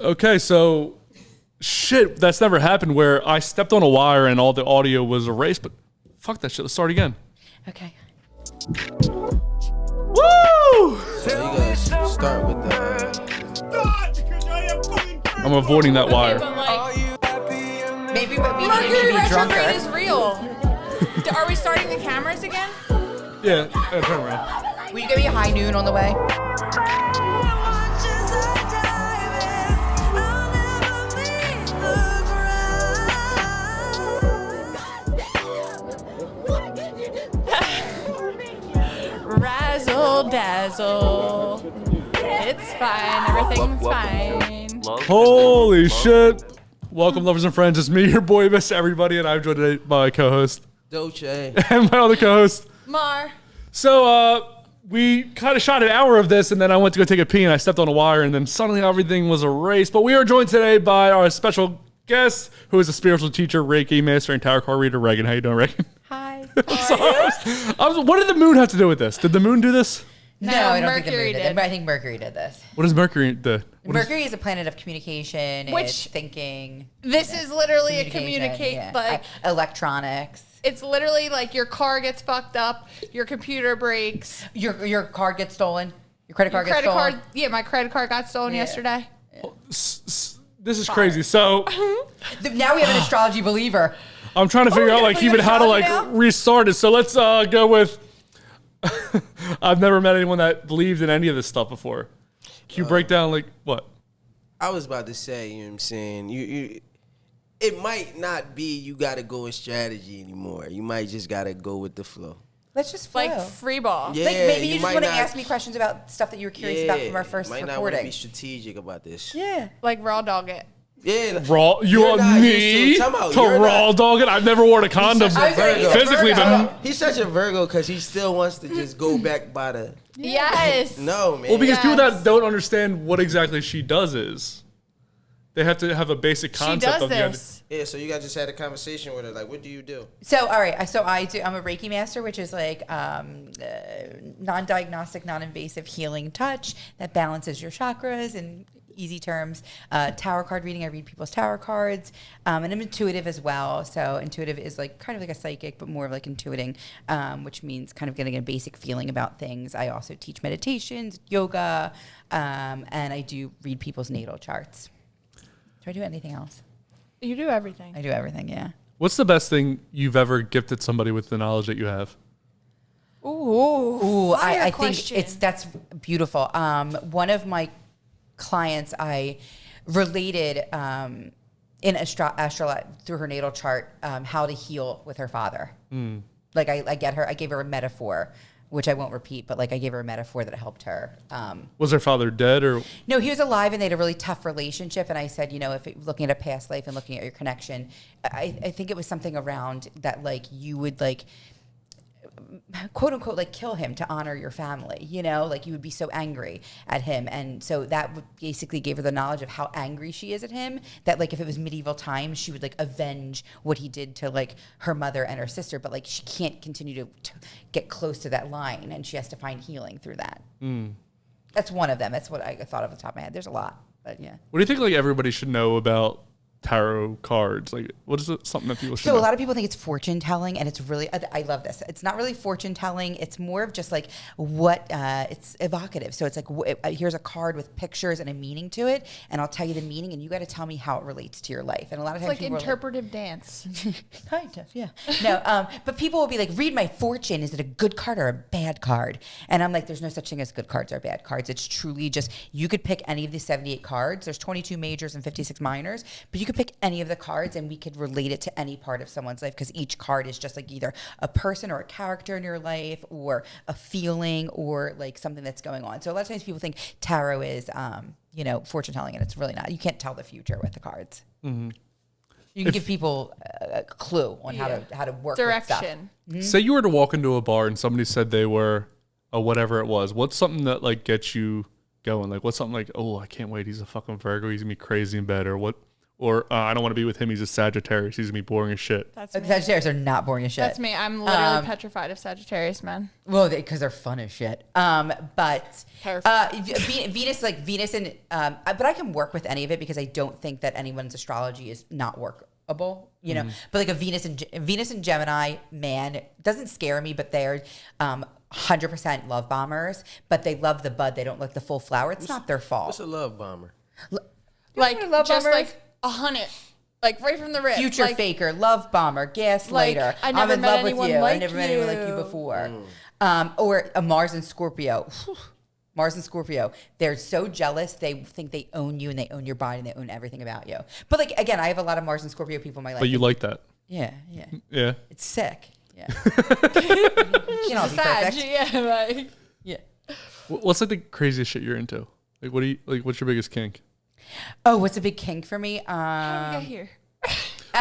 Okay, so shit, that's never happened where I stepped on a wire and all the audio was erased, but fuck that shit. Let's start again. Okay. Woo! So you gotta start with the. I'm avoiding that wire. But like, Maybe what we need Mercury to be drunker. retrograde is real. Are we starting the cameras again? Yeah, turn around. Will you give me a high noon on the way? Razzle dazzle. It's fine. Everything's fine. Holy shit. Welcome, lovers and friends. It's me, your boy, Miss Everybody, and I'm joined today by my co-host Dolce. and my other co-host. Mar. So, we kind of shot an hour of this, and then I went to go take a pee, and I stepped on a wire, and then suddenly everything was erased. But we are joined today by our special guest, who is a spiritual teacher, Reiki master, and tarot card reader, Regan. How you doing, Regan? Hi. What did the moon have to do with this? Did the moon do this? No, I don't think the Mercury moon did. did. But I think Mercury did this. What does Mercury do? Mercury is a planet of communication, Which- it's thinking. This is literally a Communication, yeah. like Electronics. it's literally like your car gets fucked up, your computer breaks, Your card gets stolen. Your credit card gets stolen. Yeah, my credit card got stolen Yeah. yesterday. This is crazy. So Now we have an astrology believer. I'm trying to figure out like even how to like Astrology now? restart it. So let's go with. I've never met anyone that believed in any of this stuff before. Can you break down like what? I was about to say, you know what I'm saying? You it might not be you gotta go with strategy anymore. You might just gotta go with the flow. Let's just flow. Like free ball. Yeah, Like maybe you just might want to not- ask me questions about stuff that you were curious about from our first might not want to recording. be strategic about this. Yeah. Like raw dog it. Yeah. Raw? You You're want not me used to to- time out, you're raw not- dog it? I've never worn a condom such a Virgo. physically, Virgo. but He's such a Virgo because he still wants to just go back by the. Yes. No, man. well, because people Yes. that don't understand what exactly she does is, they have to have a basic She concept does of the. this. Yeah, so you guys just had a conversation with her. Like, what do you do? So, all right. So I'm a Reiki master, which is like non-diagnostic, non-invasive healing touch that balances your chakras in easy terms. Tarot card reading. I read people's tarot cards. And I'm intuitive as well. So intuitive is like kind of like a psychic, but more of like intuiting, which means kind of getting a basic feeling about things. I also teach meditations, yoga, and I do read people's natal charts. Do I do anything else? You do everything. I do everything, yeah. What's the best thing you've ever gifted somebody with the knowledge that you have? Ooh, I think question. that's beautiful. One of my clients, I related in astrology through her natal chart how to heal with her father. Like I gave her a metaphor, which I won't repeat, but like I gave her a metaphor that helped her. Was her father dead or? No, he was alive and they had a really tough relationship. And I said, looking at a past life and looking at your connection, I think it was something around that, like you would like, quote unquote, like kill him to honor your family, like you would be so angry at him. And so that basically gave her the knowledge of how angry she is at him, that like if it was medieval times, she would like avenge what he did to like her mother and her sister, but like she can't continue to get close to that line and she has to find healing through that. That's one of them. That's what I thought off the top of my head. There's a lot, but yeah. What do you think like everybody should know about tarot cards? Like, what is it, something that people should So know? a lot of people think it's fortune telling, and it's really, I love this. It's not really fortune telling. It's more of just like what, it's evocative. So it's like, here's a card with pictures and a meaning to it, and I'll tell you the meaning, and you got to tell me how it relates to your life. And a lot of It's times like people interpretive dance. kind of, yeah. No, but people will be like, read my fortune. Is it a good card or a bad card? And I'm like, there's no such thing as good cards or bad cards. It's truly just, you could pick any of the 78 cards. There's 22 majors and 56 minors, but you could pick any of the cards and we could relate it to any part of someone's life because each card is just like either a person or a character in your life or a feeling or like something that's going on. So a lot of times people think tarot is, fortune telling, and it's really not. You can't tell the future with the cards. You can give people a clue on how to work Direction. with stuff. Say you were to walk into a bar and somebody said they were a whatever it was. What's something that like gets you going? Like what's something like, oh, I can't wait. He's a fucking Virgo. He's gonna be crazy in bed. Or Or I don't want to be with him. He's a Sagittarius. He's gonna be boring as shit. That's me. Sagittarius are not boring as shit. That's me. I'm literally petrified of Sagittarius men. Well, because they're fun as shit. But Perfect. Venus and but I can work with any of it because I don't think that anyone's astrology is not workable. You know, but like a Venus and Gemini man doesn't scare me, but they're 100% love bombers. But they love the bud. They don't like the full flower. It's not their fault. What's a love bomber? Like love just bombers? like 100, like right from the rip. Future like, faker, love bomber, gaslighter. Like, I never I'm in met love with anyone you. I like never met anyone like you you. before. Or a Mars and Scorpio. Mars and Scorpio. They're so jealous. They think they own you and they own your body and they own everything about you. But like again, I have a lot of Mars and Scorpio people in my life. But you like that? Yeah. Yeah. It's sick. Yeah. You can all be Sag, perfect. yeah, like. Yeah. What's like the craziest shit you're into? Like, what do you like? What's your biggest kink? Oh, what's a big kink for me? How did we get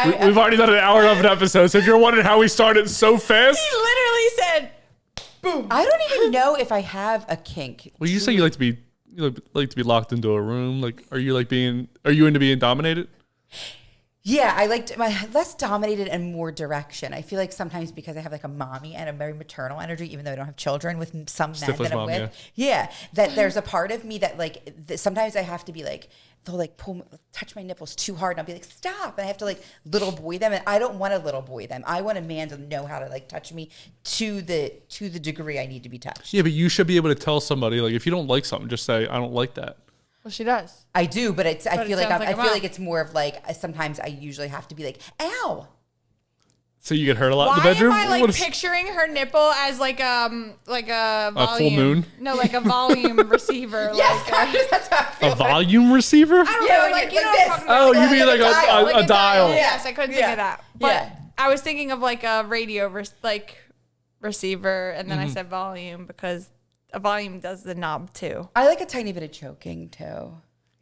here? We've already done an hour of an episode, so if you're wondering how we started so fast, He literally said, "Boom." I don't even know if I have a kink. well, you say you like to be locked into a room. Like, are you into being dominated? Yeah, I liked my less dominated and more direction. I feel like sometimes because I have like a mommy and a very maternal energy, even though I don't have children with some men Stifler's that I'm mom, with. Yeah, that there's a part of me that like sometimes I have to be like, they'll like touch my nipples too hard and I'll be like, stop. And I have to like little boy them. And I don't want to little boy them. I want a man to know how to like touch me to the degree I need to be touched. Yeah, but you should be able to tell somebody, like, if you don't like something, just say, I don't like that. Well, she does. I do, but I feel like sounds I like a feel mom. like it's more of like sometimes I usually have to be like, ow. So you get hurt a lot Why in the bedroom? am I like What is- picturing her nipple as like a volume? full moon? No, like a volume receiver. Yes, like that's how I feel. a volume receiver? I don't Yeah, know, when like you're you know like what I'm this. talking about. Oh, Like you mean like a dial? Yes, I couldn't think of that. But Yeah. I was thinking of like a radio receiver, and then I said volume because a volume does the knob too. I like a tiny bit of choking too.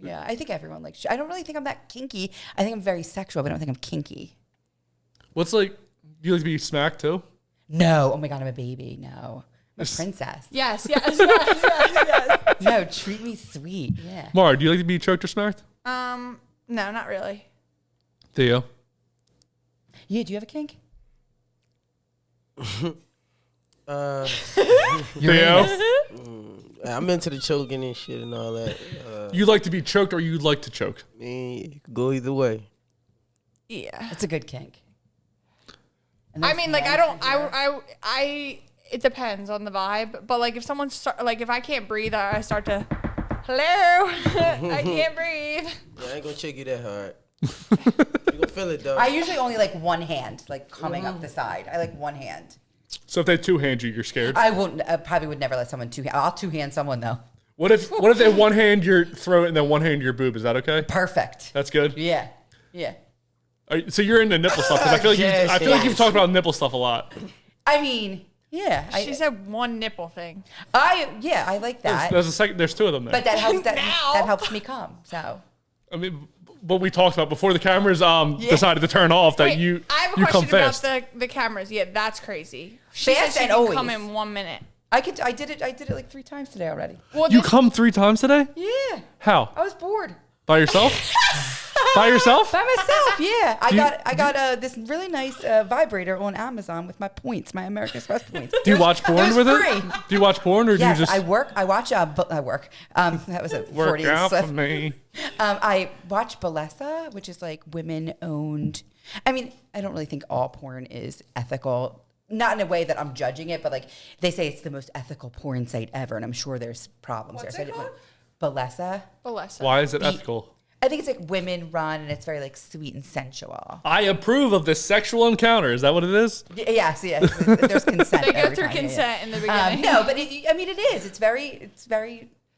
Yeah, I think everyone likes. I don't really think I'm that kinky. I think I'm very sexual, but I don't think I'm kinky. What's like, do you like to be smacked too? No, oh my god, I'm a baby. No, I'm a princess. Yes. No, treat me sweet. Yeah. Maura, do you like to be choked or smacked? No, not really. Theo? Yeah, do you have a kink? Theo? I'm into the choking and shit and all that. You like to be choked or you like to choke? I mean, it could go either way. Yeah. It's a good kink. And I there's mean, like men I don't. who do it. I. It depends on the vibe, but like if someone's like if I can't breathe, I start to. Hello, I can't breathe. Yeah, I ain't gonna check you that hard. You gonna feel it though. I usually only like one hand, like coming up the side. I like one hand. So if they two-hand you, you're scared? I won't. I probably would never let someone I'll two hand someone though. What if they one hand your throat and then one hand your boob? Is that okay? Perfect. That's good? Yeah. Yeah. So you're into nipple stuff? 'Cause I feel like Yes, I feel like yes. you've talked about nipple stuff a lot. I mean, yeah. She said one nipple thing. I like that. There's two of them there. But that helps. Now. That helps me come. So I mean, what we talked about before the cameras decided to turn off, that Wait, you I have a you come question about fast. the cameras. Yeah, that's crazy. She Fast said she and can always. come in 1 minute. I did it like 3 times today already. Well, You this- come 3 times today? Yeah. How? I was bored. By yourself? By yourself? By myself, yeah. Do you- I got this really nice vibrator on Amazon with my points, my American Express points. Do you watch porn was with free. it? Do you watch porn or do Yes, you just I work. I watch. I work. That was a work 40 out slip. for me? I watch Balesa, which is like women-owned. I mean, I don't really think all porn is ethical. Not in a way that I'm judging it, but like they say it's the most ethical porn site ever, and I'm sure there's problems What's there. it called? Balesa. Balesa. Why is it ethical? I think it's like women run, and it's very like sweet and sensual. I approve of this sexual encounter. Is that what it is? Yes. There's consent. They go every through time, yeah, consent in the yeah. beginning. No, but I mean, it is. It's very.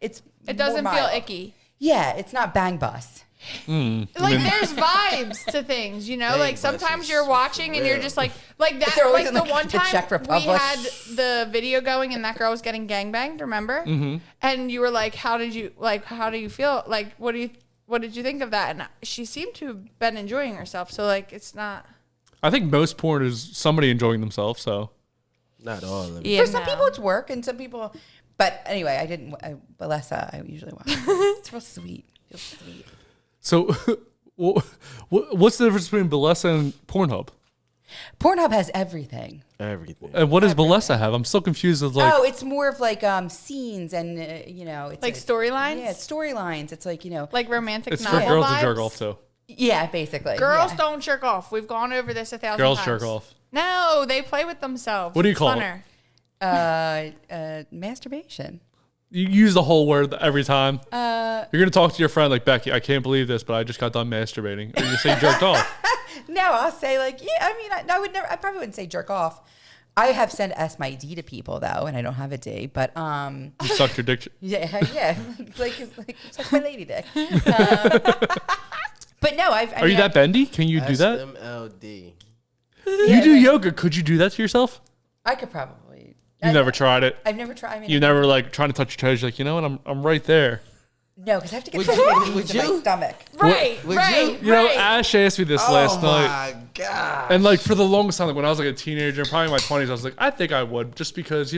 It doesn't feel icky. Yeah, it's not bang bus. Like there's vibes to things, you know. Like sometimes you're watching and you're just like that. They're always Like in, the like, one the time Czech we Republic. had the video going and that girl was getting gangbanged. Remember? Mm-hmm. And you were like, "How do you feel? Like, what did you think of that?" And she seemed to have been enjoying herself. So like, it's not. I think most porn is somebody enjoying themselves. So Not all of it. Yeah, For some people, it's work, and some people. But anyway, I didn't. Balesa, I usually watch. It's real sweet. Feels sweet. So What's the difference between Bellessa and Pornhub? Pornhub has everything. Everything. And what does Bellessa have? I'm still confused with like. Oh, it's more of like scenes and it's Like storylines? Yeah, it's storylines. It's like Like romantic It's for novel girls vibes? to jerk off too. yeah, basically. Girls yeah. don't jerk off. We've gone over this 1,000 Girls times. jerk off. No, they play with themselves. What do you It's call funner. it? Masturbation. You use the whole word every time. You're gonna talk to your friend like, Becky, I can't believe this, but I just got done masturbating. Or you say you jerked off. No, I'll say like, yeah. I mean, I would never. I probably wouldn't say jerk off. I have sent S my D to people though, and I don't have a D. But You sucked your dick. yeah, like it's like my lady dick. But no, Are you that bendy? Can you do that? SMLD. You do yoga. Could you do that to yourself? I could probably. You never tried it. I've never tried. I mean, You never like trying to touch your toes. You're like, you know what? I'm right there. No, because I have to get Would something you- would in my you? stomach. Right, Would right, You know, right. Ash asked me this last night. my God. And like for the longest time, like when I was like a teenager, probably in my 20s, I was like, I think I would, just because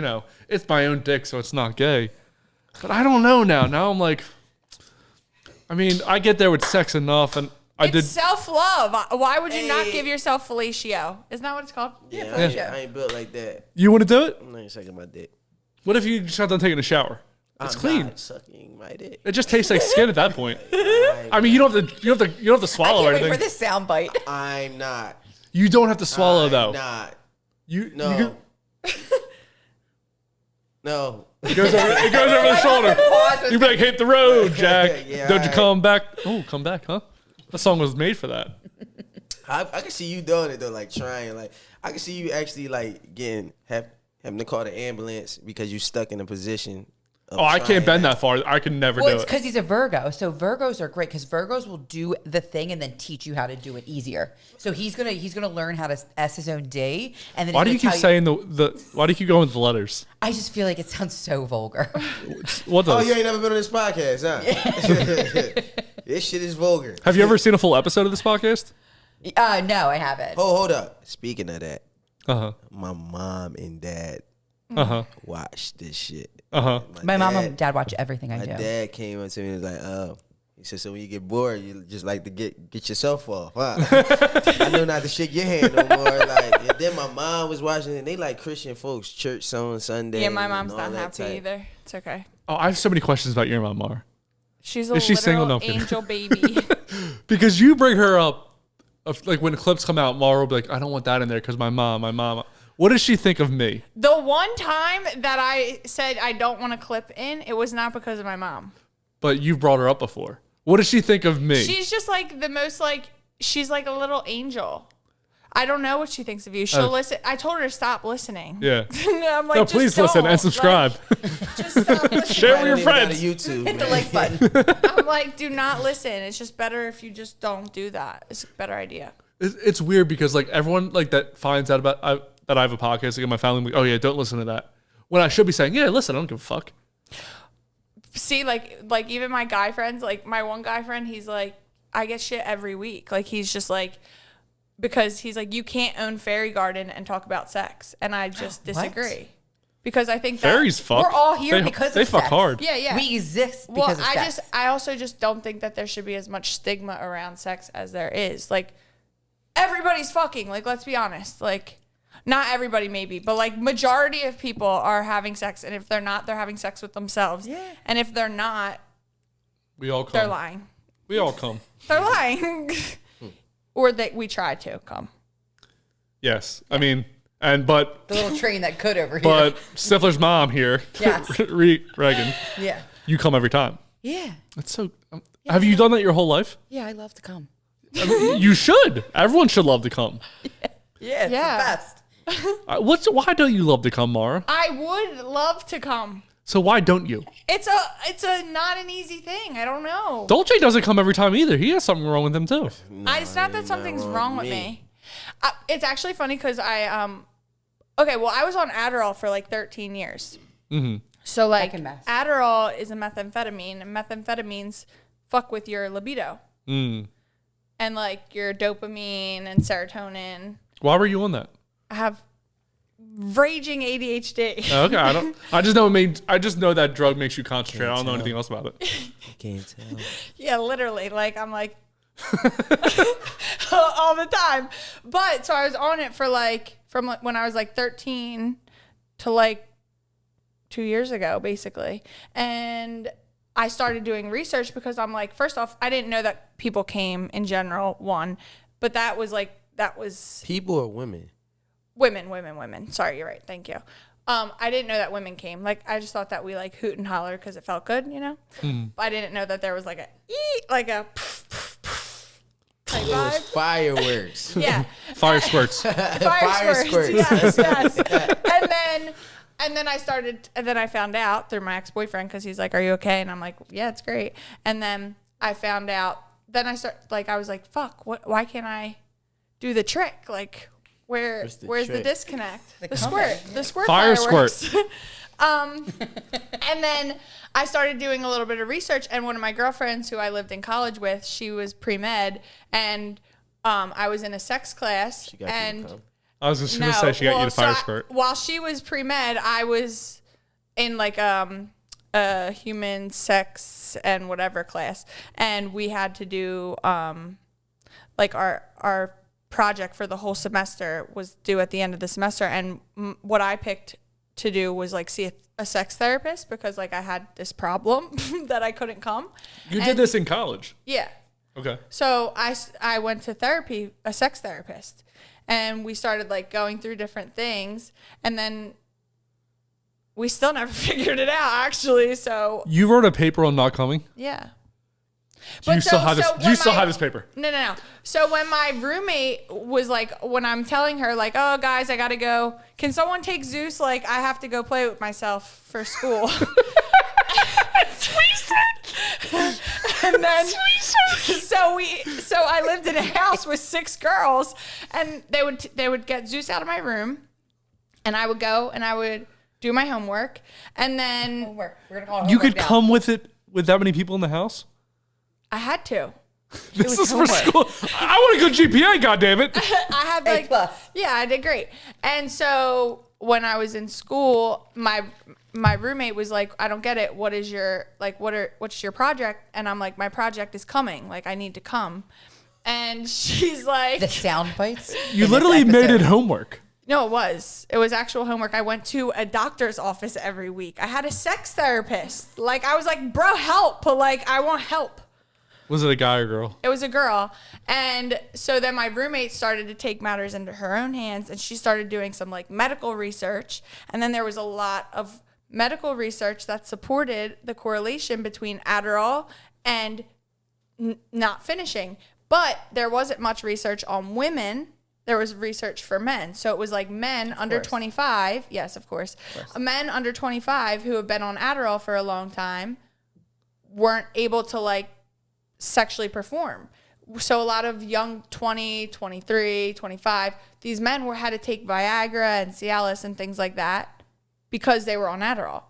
it's my own dick, so it's not gay. But I don't know now. Now I'm like, I mean, I get there with sex enough, and I It's did. self-love. Why would you not Hey. give yourself fellatio? Isn't that what it's called? Yeah, I ain't built like that. You want to do it? I'm not even sucking my dick. What if you just got done taking a shower? It's I'm clean. not sucking my dick. It just tastes like skin at that point. I mean, you don't have to I swallow can't wait anything. for this sound bite. I'm not. You don't have to swallow I'm though. not. You No. No. it goes over the shoulder. You be like, hit the road, Jack. Yeah, Don't you alright. come back? Oh, come back, huh? That song was made for that. I can see you doing it though, like trying. Like I can see you actually like having to call the ambulance because you stuck in a position. Of Oh, I can't trying bend that far. I could never Well, do it's it. because he's a Virgo. So Virgos are great because Virgos will do the thing and then teach you how to do it easier. So he's gonna learn how to S his own D. And then Why do he's you gonna keep tell saying the? Why do you keep going with the letters? I just feel like it sounds so vulgar. What Oh, does? you ain't never been on this podcast, huh? This shit is vulgar. Have you ever seen a full episode of this podcast? No, I haven't. Hold up. Speaking of that, Uh my mom and dad huh. Uh huh. watched this shit. Uh huh. My mom and dad watch everything I My do. dad came up to me and was like, "Oh," he said, "So when you get bored, you just like to get yourself off, huh?" I know not to shake your hand no more. Like, and then my mom was watching it. And they like Christian folks, church on Sunday. Yeah, my and mom's all not that happy type. either. It's okay. Oh, I have so many questions about your mom, Maura. She's a Is she literal single? No, I'm kidding. angel baby. Because you bring her up, like when the clips come out, Maura will be like, I don't want that in there because my mom. What does she think of me? The one time that I said I don't want to clip in, it was not because of my mom. But you've brought her up before. What does she think of me? She's just like the most like, she's like a little angel. I don't know what she thinks of you. She'll listen. I told her to stop listening. Yeah. I'm like, No, just please listen don't. and subscribe. Like, just stop listening. Share with your I don't even got a friends. YouTube, Hit the man. like button. I'm like, do not listen. It's just better if you just don't do that. It's a better idea. It's weird because like everyone like that finds out about that I have a podcast. Like in my family, like, oh yeah, don't listen to that. When I should be saying, yeah, listen, I don't give a fuck. See, like even my guy friends, like my one guy friend, he's like, I get shit every week. Like he's just like, because he's like, you can't own Fairy Garden and talk about sex, and I just disagree because I think Fairies fuck. We're all here They- because they of fuck sex. hard. Yeah, yeah. We exist Well, because of sex. I also just don't think that there should be as much stigma around sex as there is. Like everybody's fucking. Like let's be honest. Like not everybody maybe, but like majority of people are having sex, and if they're not, they're having sex with themselves. Yeah. And if they're not, We all come. they're lying. We all come. They're lying. Or that we try to come. Yes, I mean, but the little train that could over here. but Stifler's mom here, Yes. Regan, Yeah. you come every time. Yeah. That's so. Have you done that your whole life? Yeah, I love to come. I mean, you should. Everyone should love to come. Yeah, it's Yeah. the best. Why don't you love to come, Maura? I would love to come. So why don't you? It's a not an easy thing. I don't know. Dolce doesn't come every time either. He has something wrong with him too. It's not that something's wrong with me. It's actually funny because I was on Adderall for like 13 years. Mm-hmm. So like Second best. Adderall is a methamphetamine, and methamphetamines fuck with your libido Mm. and like your dopamine and serotonin. Why were you on that? I have raging ADHD. Okay, I don't. I just know that drug makes you concentrate. I don't know anything else about it. Can't tell. Yeah, literally. Like I'm like, all the time. But so I was on it for like from like when I was like 13 to like 2 years ago, basically. And I started doing research because I'm like, first off, I didn't know that people came in general, one, but that was People or women? Women. Sorry, you're right. Thank you. I didn't know that women came. Like, I just thought that we like hoot and holler because it felt good, you know? But I didn't know that there was like a type It was vibe. fireworks. Yeah. Fire squirts. Fire squirts. Yes. And then I found out through my ex-boyfriend because he's like, "Are you okay?" And I'm like, "Yeah, it's great." And then I found out. Then I was like, "Fuck! Why can't I do the trick? Like, where's the disconnect? The squirt Fire fireworks." And then I started doing a little bit of research, and one of my girlfriends who I lived in college with, she was pre-med, and I was in a sex class, She got you to and come. I was just gonna say she got you the fire squirt. while she was pre-med, I was in like a human sex and whatever class, and we had to do like our project for the whole semester was due at the end of the semester, and what I picked to do was like see a sex therapist because like I had this problem that I couldn't come. You did this in college. Yeah. Okay. So I went to therapy, a sex therapist, and we started like going through different things, and then we still never figured it out actually. So You wrote a paper on not coming. yeah. Do you still have this? Do you still when have this paper? No. So when my roommate was like, when I'm telling her like, "Oh guys, I gotta go. Can someone take Zeus? Like I have to go play with myself for school." And then so I lived in a house with 6 girls, and they would get Zeus out of my room, and I would go and I would do my homework, and then Homework. We're gonna call it You homework could now. come with it with that many people in the house. I had to. This was is for homework. school. I want a good GPA. goddammit. I had A like plus. yeah, I did great. And so when I was in school, my roommate was like, "I don't get it. What is your what's your project?" And I'm like, "My project is coming. Like I need to come." And she's like, The sound bites. You in literally this made it episode. homework. "No, it was actual homework. I went to a doctor's office every week. I had a sex therapist. Like I was like, bro, help. Like I want help." Was it a guy or girl? It was a girl. And so then my roommate started to take matters into her own hands, and she started doing some like medical research. And then there was a lot of medical research that supported the correlation between Adderall and not finishing. But there wasn't much research on women. There was research for men. So it was like men under 25. Yes, of course. Men under 25 who have been on Adderall for a long time weren't able to like sexually perform. So a lot of young 20, 23, 25, these men had to take Viagra and Cialis and things like that because they were on Adderall.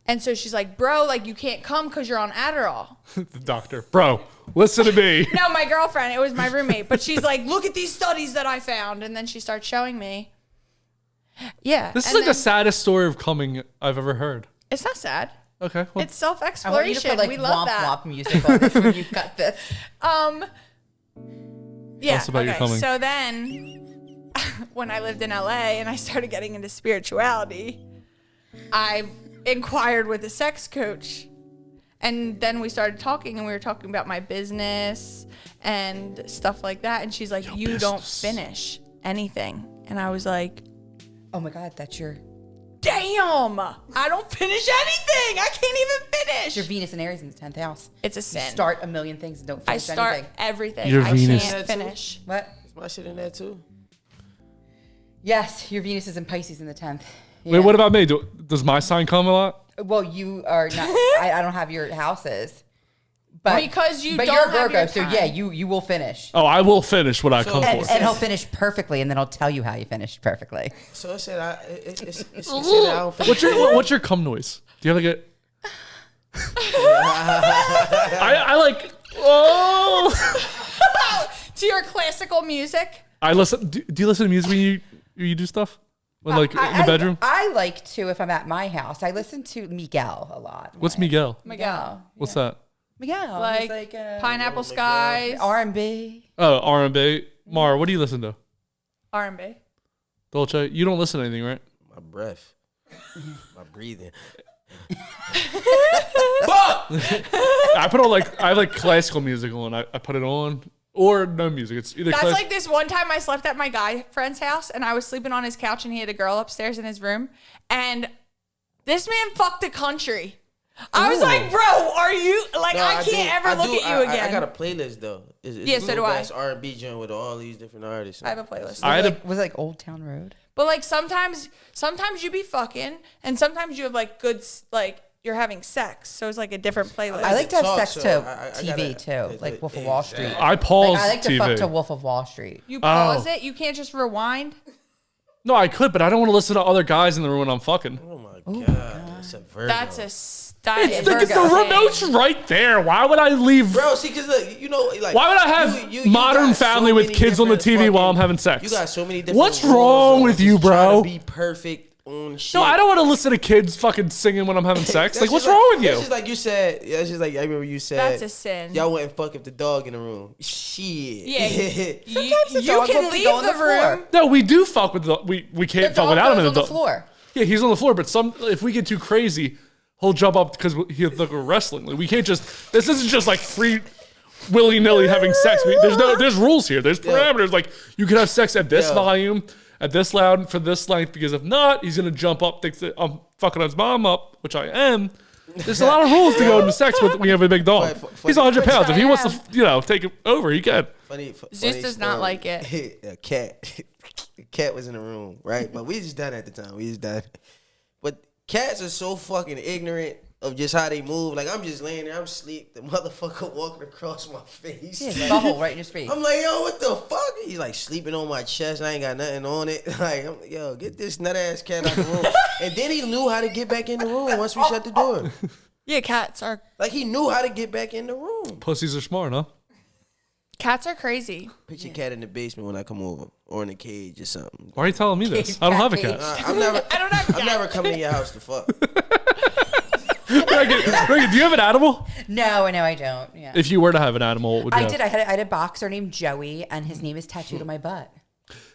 And so she's like, "Bro, like you can't come because you're on Adderall." The doctor. Bro, listen to me. No, my girlfriend, it was my roommate, but she's like, "Look at these studies that I found." And then she starts showing me. Yeah. This is and like the then- saddest story of coming I've ever heard. It's not sad. Okay. Well, It's I want you to self-exploration. put like We love womp that. womp music on this when you cut this. Yeah. us about your coming. So then, when I lived in LA and I started getting into spirituality, I inquired with a sex coach, and then we started talking, and we were talking about my business and stuff like that. And she's like, "You don't business. finish anything," and I was like, Oh my God, that's your "Damn, I don't finish anything. I can't even finish." your Venus and Aries in the 10th house. It's a You sin. start a million things and don't I finish start anything. everything. Your I Venus. can't finish. What? Is my shit in there too? Yes, your Venus is in Pisces in the 10th. wait, what about me? Does my sign come a lot? Well, you are not. I don't have your houses, but Because you but don't you're have Virgo, your so time. yeah, you will finish, Oh, I will finish what I come and, for. and he'll finish perfectly, and then I'll tell you how you finished perfectly. So it said it said I don't finish. What's your cum noise? Do you have like a? I like. Oh. To your classical music. I listen. Do you listen to music when you do stuff? When like in the bedroom? I like to if I'm at my house. I listen to Miguel a lot. What's Miguel? Miguel. What's that? Miguel. Like, He's like Pineapple Skies, R&B. Oh, R&B. Maura, what do you listen to? R&B. Dolce, you don't listen to anything, right? My breath. My breathing. I put on I like classical music on. I put it on or no music. It's either That's like this one time I slept at my guy friend's house and I was sleeping on his couch and he had a girl upstairs in his room and this man fucked the country. I was like, bro, are you like? No, I can't ever look at you again. I got a playlist though. It's so do I. It's R&B joint with all these different artists. I have a playlist. Was it like Old Town Road? But like sometimes you be fucking, and sometimes you have like good like you're having sex, so it's like a different playlist. I like to have sex to TV too, like Wolf of Wall Street. I pause. I like to TV. fuck to Wolf of Wall Street. You pause it. You can't just rewind. No, I could, but I don't want to listen to other guys in the room when I'm fucking. Oh my god, that's a Virgo. That's a It's the remote's right there. Why would I leave? Bro, see, because look, you know, like, why would I have Modern Family with kids on the TV while I'm having sex? You got so many different. What's wrong with you, bro? To be perfect on shit. No, I don't want to listen to kids fucking singing when I'm having sex. Like, what's wrong with you? That's just like you said. That's just like I remember you said. That's a sin. Y'all wouldn't fuck if the dog in the room. Shit. Yeah. Sometimes the dog can will leave go on the floor. room. No, we do fuck with the we can't fuck without him in the floor. Yeah, he's on the floor, but if we get too crazy, he'll jump up because he'll think we're wrestling. Like, we can't just. This isn't just like free, willy-nilly having sex. There's rules here. There's parameters. Like, you can have sex at this volume, at this loud, for this length. Because if not, he's gonna jump up, thinks that I'm fucking his mom up, which I am. There's a lot of rules to go into sex with when you have a big dog. He's 100 pounds. If he wants to, take it over, he can. Funny Zeus does not like it. A cat. The cat was in the room, right? But we just done at the time. We just done. But cats are so fucking ignorant of just how they move. Like, I'm just laying there, I'm asleep. The motherfucker walking across my face. Yeah, bubble right in his face. I'm like, yo, what the fuck? He's like sleeping on my chest. I ain't got nothing on it. Like, yo, get this nut ass cat out the room. And then he knew how to get back in the room once we shut the door. Yeah, cats are. Like, he knew how to get back in the room. Pussies are smart, huh? Cats are crazy. Put your cat in the basement when I come over, or in a cage or something. Why are you telling me this? I don't have a cat. I've never come to your house to fuck. Regan, do you have an animal? No, I don't. Yeah. If you were to have an animal, what would you have? I had a boxer named Joey, and his name is tattooed on my butt.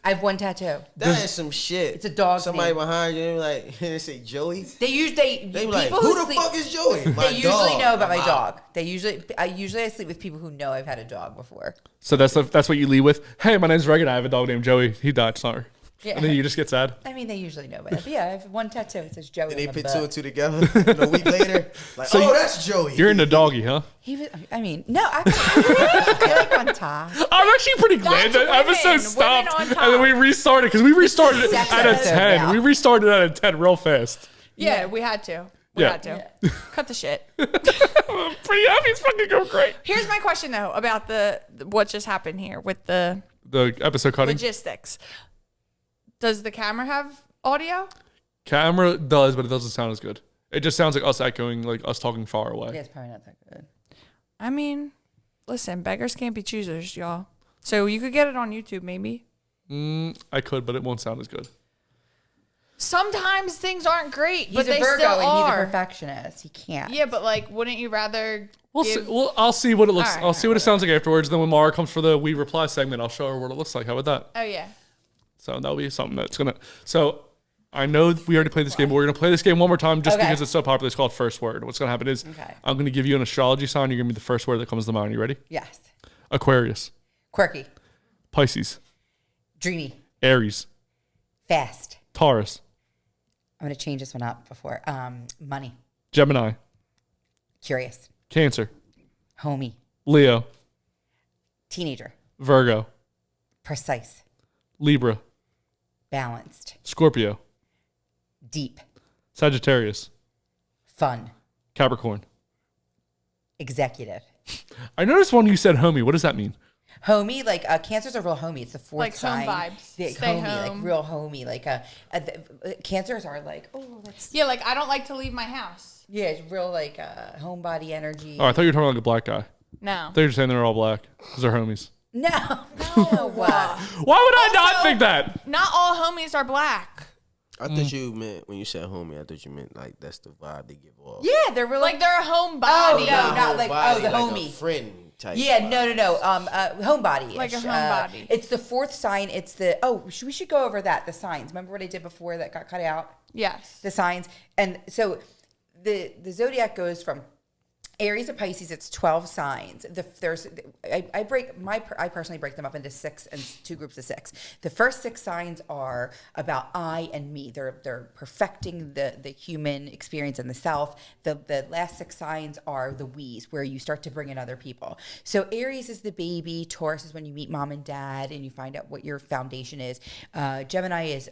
I have one tattoo. That is some shit. It's a dog. Somebody name. behind you, like, they say Joey. They be like, who the fuck is Joey? They usually know about my dog. I sleep with people who know I've had a dog before. So that's what you lead with. Hey, my name's Regan. I have a dog named Joey. He died. Sorry. Yeah. And then you just get sad. I mean, they usually know about it. But yeah, I have one tattoo. It says Joey. And they on put my two butt. and two together. And a week later, like, So that's Joey. You're into doggy, huh? I like on top. I'm actually pretty glad that episode stopped on top. and then we restarted because we restarted it Sex at a episode 10. now. We restarted at a 10 real fast. Yeah, we had to. We had to. Cut the shit. I'm pretty happy. It's fucking going great. Here's my question though about the what just happened here with the episode cutting. logistics. Does the camera have audio? Camera does, but it doesn't sound as good. It just sounds like us echoing, like us talking far away. Yeah, it's probably not that good. I mean, listen, beggars can't be choosers, y'all. So you could get it on YouTube, maybe. I could, but it won't sound as good. Sometimes things aren't great, He's but a they Virgo still and he's a are. perfectionist. He can't. Yeah, but like, wouldn't you rather? I'll see what it looks. All right, I'll see what it sounds like afterwards. Then when Maura comes for the We Reply segment, I'll show her what it looks like. How about that? Oh yeah. So that'll be something that's gonna. So I know we already played this game, but we're gonna play this game one more time just because it's so popular. It's called First Word. What's gonna happen is I'm gonna give you an astrology sign. You're gonna be the first word that comes to mind. You ready? Yes. Aquarius, Quirky. Pisces, Dreamy. Aries, Fast. Taurus, I'm gonna change this one up before. Money. Gemini, Curious. Cancer, Homey. Leo, Teenager. Virgo, Precise. Libra, Balanced. Scorpio, Deep. Sagittarius, Fun. Capricorn. Executive. I noticed one you said homie. What does that mean? Homey, like Cancer's a real homey. It's the fourth Like sign. home vibes. Yeah, Stay homey, home. like real homey. Like Cancers are like, that's Yeah, like I don't like to leave my house. yeah, it's real like homebody energy. Oh, I thought you were talking like a black guy. No. They're just saying they're all black because they're homies. No. Why would I not think that? Not all homies are black. I thought you meant when you said homie. I thought you meant like that's the vibe they give off. Yeah, they're really Like they're a homebody. Oh, no, Not not like homebody, the like homie. a friend type. Yeah, vibe. no. Homebody. Like a homebody. It's the fourth sign. It's the we should go over that. The signs. Remember what I did before that got cut out? Yes. The signs. And so the zodiac goes from Aries to Pisces. It's 12 signs. I personally break them up into 6 and 2 groups of 6. The first 6 signs are about I and me. They're perfecting the human experience and the self. The last 6 signs are the we's, where you start to bring in other people. So Aries is the baby. Taurus is when you meet mom and dad and you find out what your foundation is. Gemini is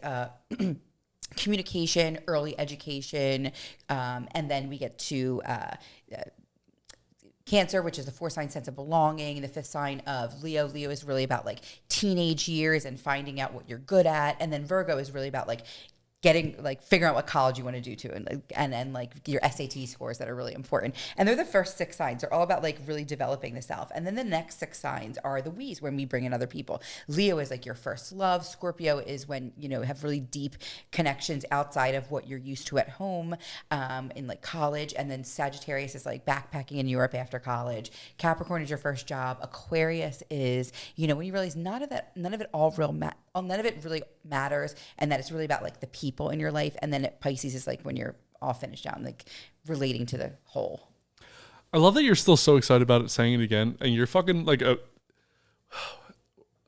communication, early education, and then we get to Cancer, which is the 4th sign, sense of belonging. The 5th sign of Leo. Leo is really about like teenage years and finding out what you're good at. And then Virgo is really about like figuring out what college you want to do too, and like your SAT scores that are really important. And they're the first 6 signs. They're all about like really developing the self. And then the next 6 signs are the we's, when we bring in other people. Leo is like your first love. Scorpio is when you have really deep connections outside of what you're used to at home, in like college. And then Sagittarius is like backpacking in Europe after college. Capricorn is your first job. Aquarius is when you realize none of it really matters, and that it's really about like the people in your life. And then Pisces is like when you're all finished out and like relating to the whole. I love that you're still so excited about it, saying it again, and you're fucking like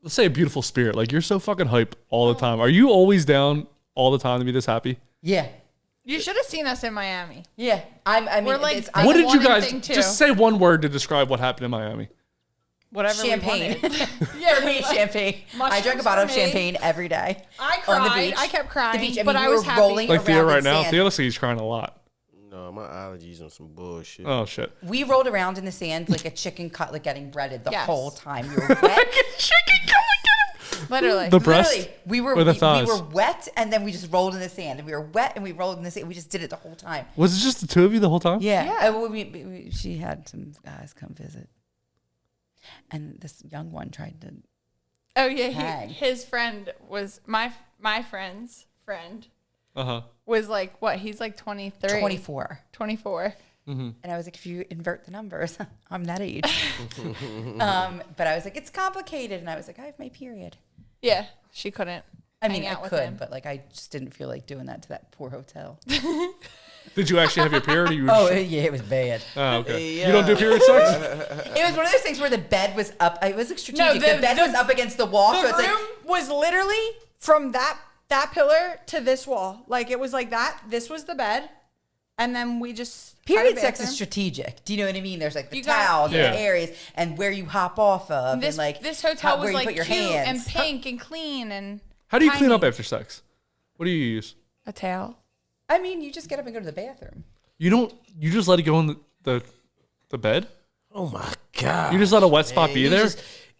let's say a beautiful spirit. Like you're so fucking hype all the time. Are you always down all the time to be this happy? Yeah. You should have seen us in Miami. Yeah. We're like, what did you one guys thing too. just say one word to describe what happened in Miami? Whatever Champagne. we wanted. For me, champagne. I drank a bottle of champagne every day. I On the cried. beach. I kept crying. The beach. But we I was were happy. rolling Like Theo around right in now. sand. Theo looks like he's crying a lot. No, my allergies on some bullshit. Oh shit. We rolled around in the sand like a chicken cutlet getting breaded the Yes. whole time. We were wet. Literally. The breast Literally, we were or the we thighs? were wet, and then we just rolled in the sand. And we were wet, and we rolled in the sand. We just did it the whole time. Was it just the two of you the whole time? Yeah. She had some guys come visit, and this young one tried to. Oh yeah, Hang. his friend was my friend's friend Uh-huh. was like what? He's like 23. 24. 24. And I was like, if you invert the numbers, I'm that age. But I was like, it's complicated. And I was like, I have my period. Yeah, she couldn't. I mean, hang out I with could, him. but like, I just didn't feel like doing that to that poor hotel. Did you actually have your period? Or you were Oh, just- yeah, it was bad. Oh, okay. Yeah. You don't do period sex? It was one of those things where the bed was up. It was like strategic. No, the bed was up against the wall. The So it's room like, was literally from that pillar to this wall. Like it was like that. This was the bed, and then we just had a period sex is bathroom. strategic. Do you know what I mean? There's like the You got- towels Yeah. and the areas and where you hop off of. This and like this hotel where was you like put your cute and hands. pink and clean and. How do you clean tiny. up after sex? What do you use? A towel? I mean, you just get up and go to the bathroom. You just let it go in the bed? Oh my god! You just let a wet spot be you there?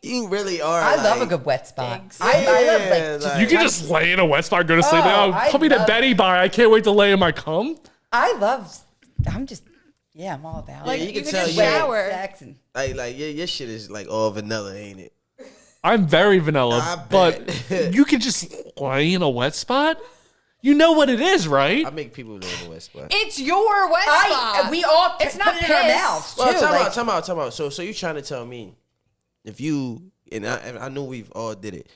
You really are. I love a like- good wet spot. Thanks. I love like, Yeah, just, like- You can just lay in a wet spot, go to sleep. Oh, Oh, I put me to love- Betty by. I can't wait to lay in my cum. I'm all about Like it. you can could tell just you- shower. Sex and, Like your shit is like all vanilla, ain't it? I'm very vanilla, I but bet. you can just lay in a wet spot. You know what it is, right? I make people live in the West Spot. It's your wet spot. we all It's put not it in our piss. mouths too. Well, like, time out. So you trying to tell me if you and I know we've all did it,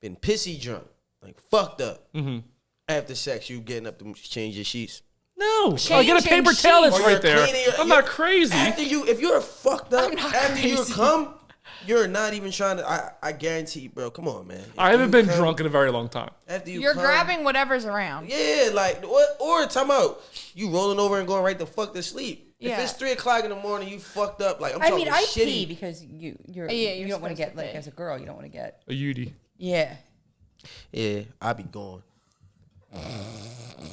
been pissy drunk, like fucked up after sex, you getting up to change your sheets. No, I get a Changing paper towel that's Or right you're there. cleaning your- I'm not crazy. If you're fucked up not after you crazy. come, you're not even trying to. I guarantee, bro. Come on, man. If I haven't you been come- drunk in a very long time. After You're come, grabbing whatever's around. Yeah, like what? Or time out. You rolling over and going right the fuck to sleep. Yeah. If it's 3 o'clock in the morning, you fucked up. Like I'm I talking mean, I shitty. pee because you you're don't want to supposed get to like pee. as a girl, you don't want to get A Udi. yeah. Yeah, I be going.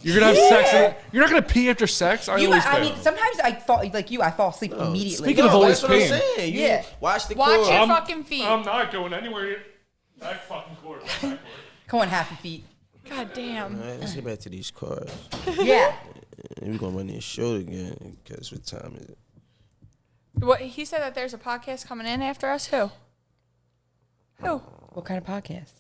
You're gonna have sex. You're not gonna pee after sex. I always I pee. mean, sometimes I fall asleep immediately. Speaking of always that's what I'm peeing. saying. You Yeah. watch the Watch cord. your fucking feet. I'm not going anywhere. Back fucking court. Come on, happy feet. God damn. All right, let's get back to these cars. Yeah. And we're gonna run this show again because what time is it? What he said that there's a podcast coming in after us. Who? What kind of podcast?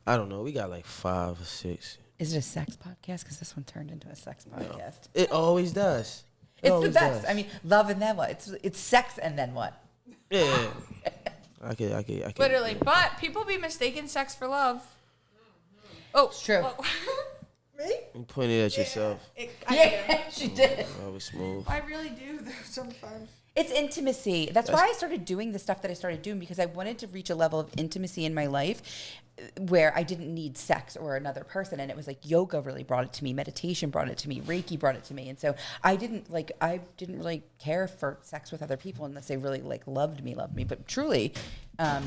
I don't know. We got like 5 or 6. Is it a sex podcast? Because this one turned into a sex podcast. It always does. It's the best. I mean, love and then what? It's sex and then what? Yeah. I can. Literally. But people be mistaking sex for love. Oh, It's true. Me? You pointed at yourself. Yeah, she did. That was smooth. I really do though sometimes. It's intimacy. That's why I started doing the stuff that I started doing, because I wanted to reach a level of intimacy in my life where I didn't need sex or another person. And it was like yoga really brought it to me. Meditation brought it to me. Reiki brought it to me. And so I didn't really care for sex with other people unless they really like loved me. But truly,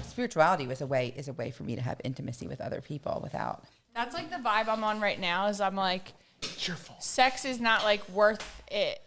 spirituality is a way for me to have intimacy with other people without. That's like the vibe I'm on right now. Is I'm like, Cheerful. sex is not like worth it.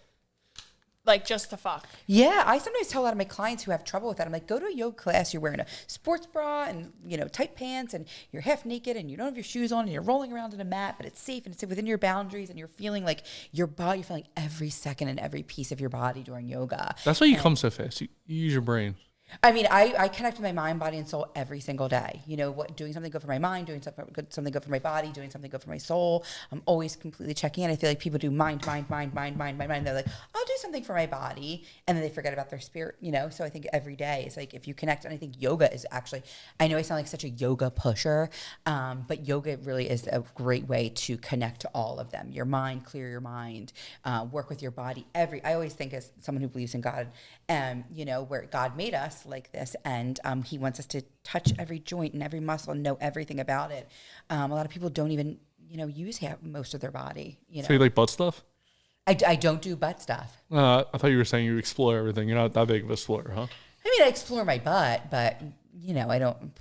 Like just to fuck. Yeah, I sometimes tell a lot of my clients who have trouble with that, I'm like, go to a yoga class, you're wearing a sports bra and, tight pants, and you're half naked and you don't have your shoes on and you're rolling around in a mat, but it's safe and it's within your boundaries and you're feeling like your body, you're feeling every second and every piece of your body during yoga. That's why you come so fast. You use your brain. I mean, I connect with my mind, body, and soul every single day. Doing something good for my mind, doing something good for my body, doing something good for my soul. I'm always completely checking in. I feel like people do mind. They're like, I'll do something for my body, and then they forget about their spirit. So I think every day is like if you connect, and I think yoga is actually. I know I sound like such a yoga pusher, but yoga really is a great way to connect to all of them. Your mind, clear your mind, work with your body. I always think as someone who believes in God, where God made us like this, and he wants us to touch every joint and every muscle and know everything about it. A lot of people don't even use most of their body. So you like butt stuff? I don't do butt stuff. I thought you were saying you explore everything. You're not that big of a explorer, huh? I mean, I explore my butt, but I don't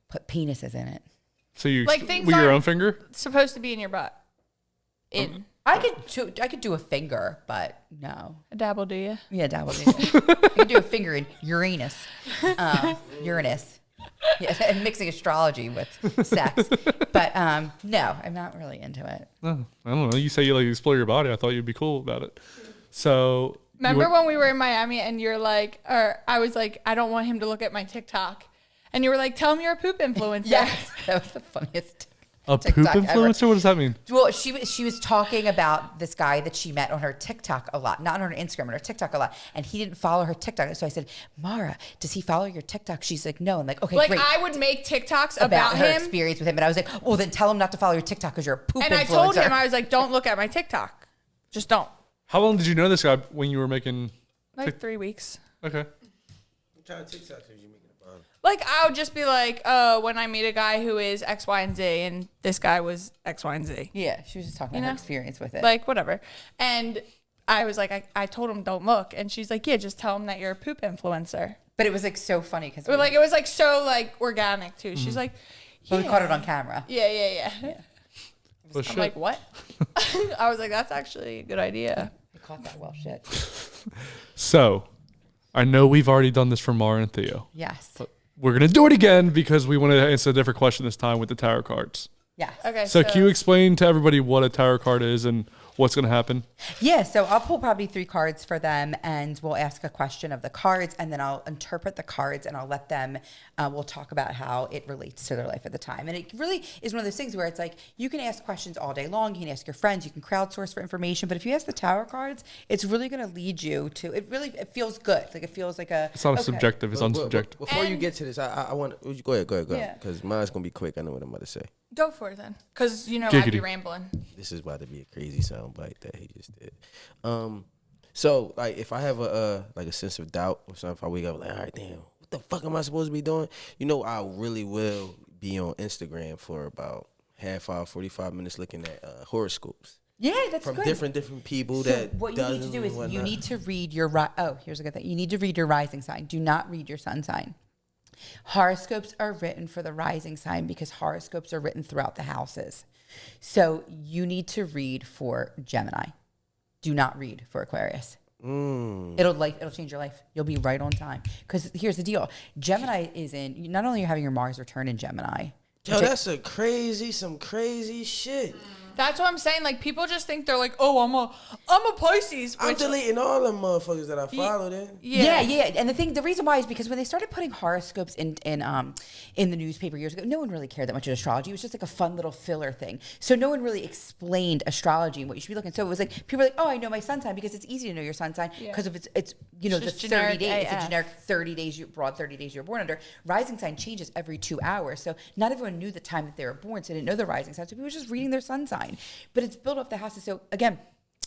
put penises in it. So you Like things with your aren't own finger? supposed to be in your butt. I could do a finger, but no. A dabble, do you? Yeah, dabble. I could do a finger in Uranus. Uranus. Yeah, and mixing astrology with sex. But no, I'm not really into it. Oh, I don't know. You say you like explore your body. I thought you'd be cool about it. So Remember when we were in Miami and you're like, or I was like, I don't want him to look at my TikTok. And you were like, tell him you're a poop influencer. Yes, that was the funniest. a poop TikTok influencer? ever. What does that mean? Well, she was talking about this guy that she met on her TikTok a lot, not on her Instagram, on her TikTok a lot, and he didn't follow her TikTok. So I said, Maura, does he follow your TikTok? She's like, no. I'm like, okay, Like great. I would make TikToks about her him. experience with him, and I was like, well, then tell him not to follow your TikTok because you're a poop And influencer. I told him, I was like, don't look at my TikTok. Just don't. How long did you know this guy when you were making? Like 3 weeks. Okay. What kind of TikToks are you making about? Like I would just be like, oh, when I meet a guy who is X, Y, and Z, and this guy was X, Y, and Z. Yeah, she was just talking about her experience with it. Like whatever. And I was like, I told him don't look, and she's like, yeah, just tell him that you're a poop influencer. But it was like so funny because But like it was like so like organic too. She's like, we caught it on camera. yeah. Well, I'm shit. like, what? I was like, that's actually a good idea. We caught that well, shit. So, I know we've already done this for Maura and Theo. Yes. We're going to do it again because we want to answer a different question this time with the tarot cards. Yes. Okay. So can you explain to everybody what a tarot card is and what's going to happen? Yeah, so I'll pull probably 3 cards for them, and we'll ask a question of the cards, and then I'll interpret the cards, and I'll let them, we'll talk about how it relates to their life at the time. And it really is one of those things where it's like, you can ask questions all day long, you can ask your friends, you can crowdsource for information, but if you ask the tarot cards, it's really going to lead you to, it feels good. Like it feels like a... It's not okay. subjective, it's unsubjective. Before you get to this, I want to go ahead, Yeah. because mine's gonna be quick. I know what I'm about to say. Go for it then, because I'd be Giggity. rambling. This is about to be a crazy soundbite that he just did. So like if I have a sense of doubt or something, if I wake up like, all right, damn, what the fuck am I supposed to be doing? I really will be on Instagram for about half hour, 45 minutes looking at horoscopes Yeah, that's from good. different people So that what you need to do is you need to read your here's a good thing. You need to read your rising sign. Do not read your sun sign. Horoscopes are written for the rising sign because horoscopes are written throughout the houses. So you need to read for Gemini. Do not read for Aquarius. It'll change your life. You'll be right on time. Because here's the deal. Gemini is in, not only are you having your Mars return in Gemini. Yo, that's some crazy shit. That's what I'm saying. Like, people just think they're like, oh, I'm a Pisces. I'm deleting all them motherfuckers that I follow then. Yeah. And the reason why is because when they started putting horoscopes in the newspaper years ago, no one really cared that much about astrology. It was just like a fun little filler thing. So no one really explained astrology and what you should be looking. So it was like people were like, oh, I know my sun sign because it's easy to know your sun sign because of it's the 30 days. It's a generic 30 days broad 30 days you're born under. Rising sign changes every 2 hours. So not everyone knew the time that they were born, so they didn't know the rising sign. So people were just reading their sun sign. But it's built off the houses. So again,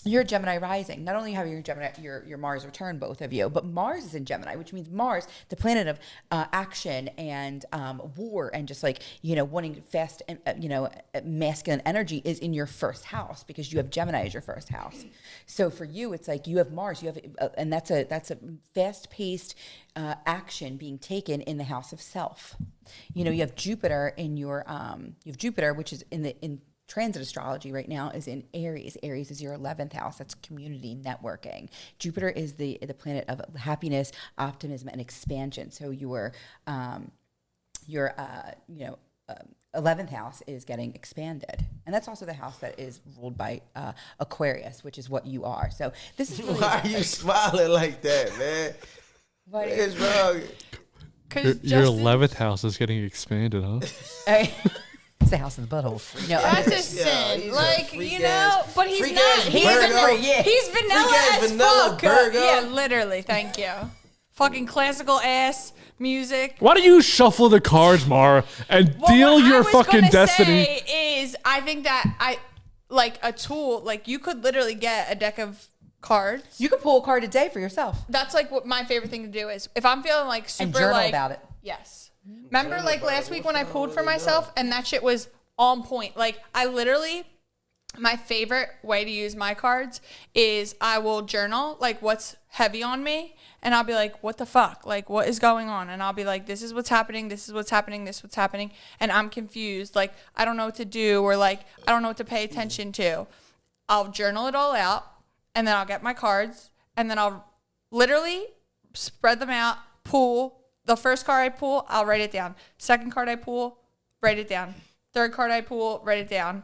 you're a Gemini rising. Not only have your Gemini, your Mars return, both of you, but Mars is in Gemini, which means Mars, the planet of action and war and just like, wanting fast and, masculine energy is in your first house because you have Gemini as your first house. So for you, it's like you have Mars, you have, and that's a fast-paced action being taken in the house of self. You have Jupiter in your, which is in transit astrology right now is in Aries. Aries is your 11th house. That's community networking. Jupiter is the planet of happiness, optimism, and expansion. So your 11th house is getting expanded. And that's also the house that is ruled by Aquarius, which is what you are. So this is really Why are you smiling like that, man? What is wrong? Your 11th house is getting expanded, huh? It's the house of the butthole. No, that's a sin. Like, but he's not. He's vanilla as fuck. Virgo. Yeah, literally. Thank you. Fucking classical ass music. Why don't you shuffle the cards, Maura, and deal your fucking destiny? What I was gonna say is, I think that like a tool, like you could literally get a deck of cards. You could pull a card a day for yourself. That's like what my favorite thing to do is. If I'm feeling like super and journal about it. Yes. Remember like last week when I pulled for myself and that shit was on point. Like I literally, my favorite way to use my cards is I will journal like what's heavy on me and I'll be like, what the fuck? Like what is going on? And I'll be like, this is what's happening. This is what's happening. This is what's happening. And I'm confused. Like I don't know what to do or like I don't know what to pay attention to. I'll journal it all out and then I'll get my cards and then I'll literally spread them out, pull. The first card I pull, I'll write it down. Second card I pull, write it down. Third card I pull, write it down.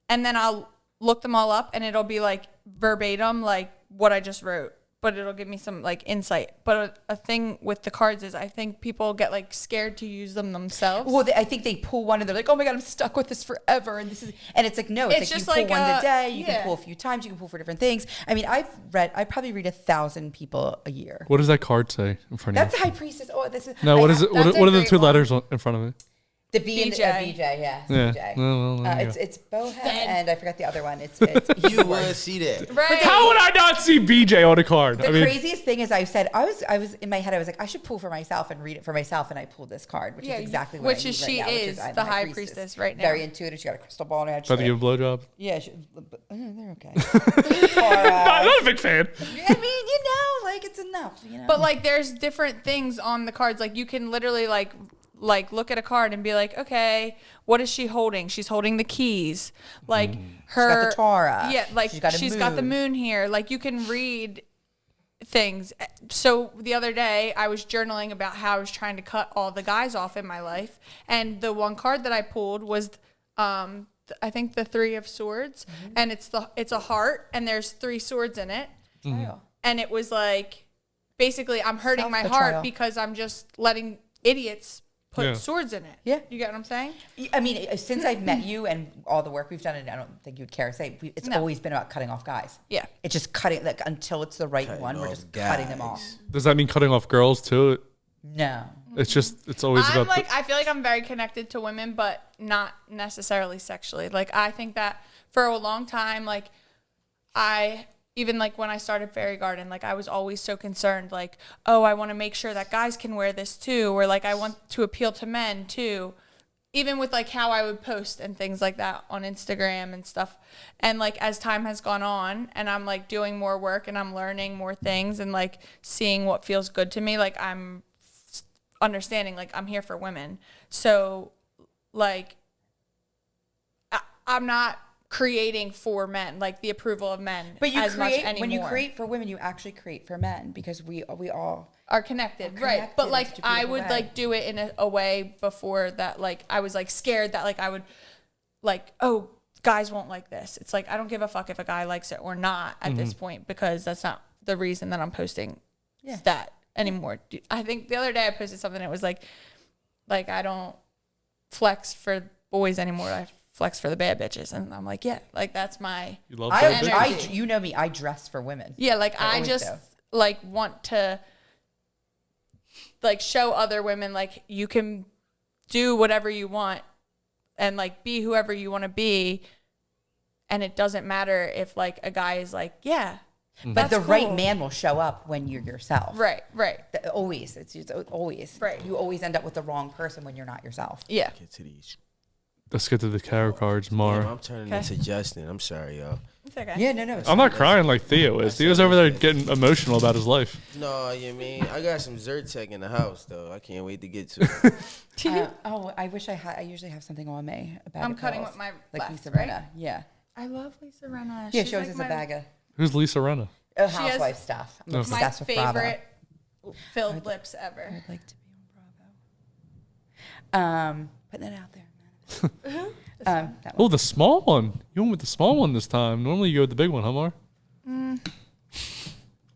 And then I'll look them all up and it'll be like verbatim, like what I just wrote. But it'll give me some like insight. But a thing with the cards is I think people get like scared to use them themselves. Well, I think they pull one and they're like, oh my God, I'm stuck with this forever. And it's like, no, it's like just you pull like one a day. You can pull a few times. You can pull for different things. I mean, I probably read 1,000 people a year. What does that card say in front of you? That's the High Priestess. Oh, this is. No, what is it? What are the two letters in front of it? The B and BJ, yeah. BJ. Well, it's Bohem, and I forgot the other one. It's You would see that. Right. How would I not see BJ on a card? The craziest thing is I said I was in my head I was like I should pull for myself and read it for myself and I pulled this card which is exactly what I need she right now, is the High Priestess right now. Very intuitive. She got a crystal ball in her head. Trying to give a blowjob? Yeah, they're okay. Not a big fan. I mean, like it's enough. But like, there's different things on the cards. Like you can literally like look at a card and be like, okay, what is she holding? She's holding the keys. Like her, she's got the Torah. Yeah, like she's got the moon here. Like you can read things. So the other day I was journaling about how I was trying to cut all the guys off in my life, and the one card that I pulled was I think the 3 of Swords, and it's a heart, and there's 3 swords in it, and it was like basically I'm hurting my heart because I'm just letting idiots put swords in it. Yeah. You get what I'm saying? I mean, since I've met you and all the work we've done, and I don't think you'd care to say, it's always been about cutting off guys. Yeah. It's just cutting, like, until it's the right one, we're just cutting them off. Does that mean cutting off girls too? No. It's always I'm about... I feel like I'm very connected to women, but not necessarily sexually. Like, I think that for a long time, like, even like when I started Fairy Garden, like I was always so concerned, like, oh, I want to make sure that guys can wear this too, or like I want to appeal to men too, even with like how I would post and things like that on Instagram and stuff. And like as time has gone on and I'm like doing more work and I'm learning more things and like seeing what feels good to me, like I'm understanding like I'm here for women. So like I'm not creating for men, like the approval of men, but you as much anymore. When you create for women, you actually create for men because we all are connected, right? But like I would like do it in a way before that, like I was like scared that like I would like, oh, guys won't like this. It's like, I don't give a fuck if a guy likes it or not at this point, because that's not the reason that I'm posting that anymore. I think the other day I posted something that was like I don't flex for boys anymore. I flex for the bad bitches. And I'm like, yeah, like that's my You love bad bitches? energy. you know me, I dress for women. Yeah, like I always just do. like want to like show other women like you can do whatever you want and like be whoever you want to be, and it doesn't matter if like a guy is like, yeah, But that's the right cool. man will show up when you're yourself. Right. Always. It's always. Right. You always end up with the wrong person when you're not yourself. Yeah. Get to these. Let's get to the tarot cards, Damn, Maura. I'm turning Okay. into Justin. I'm sorry, y'all. It's okay. Yeah, no. I'm not crying like Theo is. Theo's over there getting emotional about his life. No, you mean I got some Zyrtec in the house though. I can't wait to get to it. I wish I had. I usually have something on me. A bag I'm of cutting pills. with my like left, Lisa right? Rinna. Yeah. I love Lisa Rinna. Yeah, She's she always like has a bag of Who's Lisa Renna? a She has housewife stuff. I'm my obsessed with Bravo. favorite filled lips ever. I'd like to be on Bravo. Putting it out there. That Oh, one. the small one. You went with the small one this time. Normally you go with the big one, huh, Maura?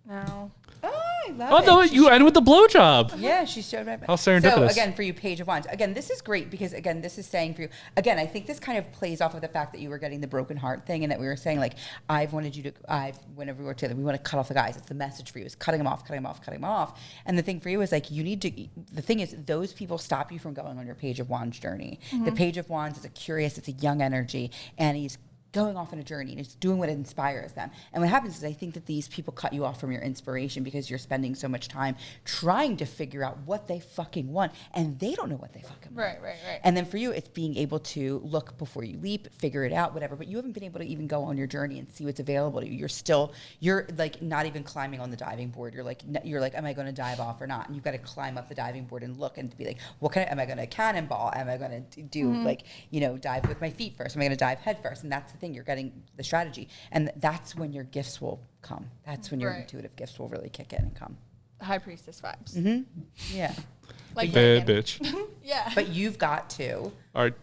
No. Oh, I love Oh, it. no, you end with the blowjob. Yeah, she showed right back. How serendipitous. So again, for you, Page of Wands. Again, this is great because again, this is saying for you. Again, I think this kind of plays off of the fact that you were getting the broken heart thing, and that we were saying like, whenever we work together, we want to cut off the guys. It's the message for you. It's cutting them off. And the thing for you is like, you need to. The thing is, those people stop you from going on your Page of Wands journey. The Page of Wands is it's a young energy, and he's going off on a journey and it's doing what inspires them. And what happens is I think that these people cut you off from your inspiration because you're spending so much time trying to figure out what they fucking want, and they don't know what they fucking want. Right. And then for you, it's being able to look before you leap, figure it out, whatever. But you haven't been able to even go on your journey and see what's available to you. You're like not even climbing on the diving board. You're like, am I going to dive off or not? And you've got to climb up the diving board and look and be like, am I going to cannonball? Am I going to do dive with my feet first? Am I going to dive head first? And that's the thing. You're getting the strategy, and that's when your gifts will come. That's when your intuitive gifts will really kick in and come. High priestess vibes. Yeah. Like Bad Reagan. bitch. Yeah. But you've got to, All right.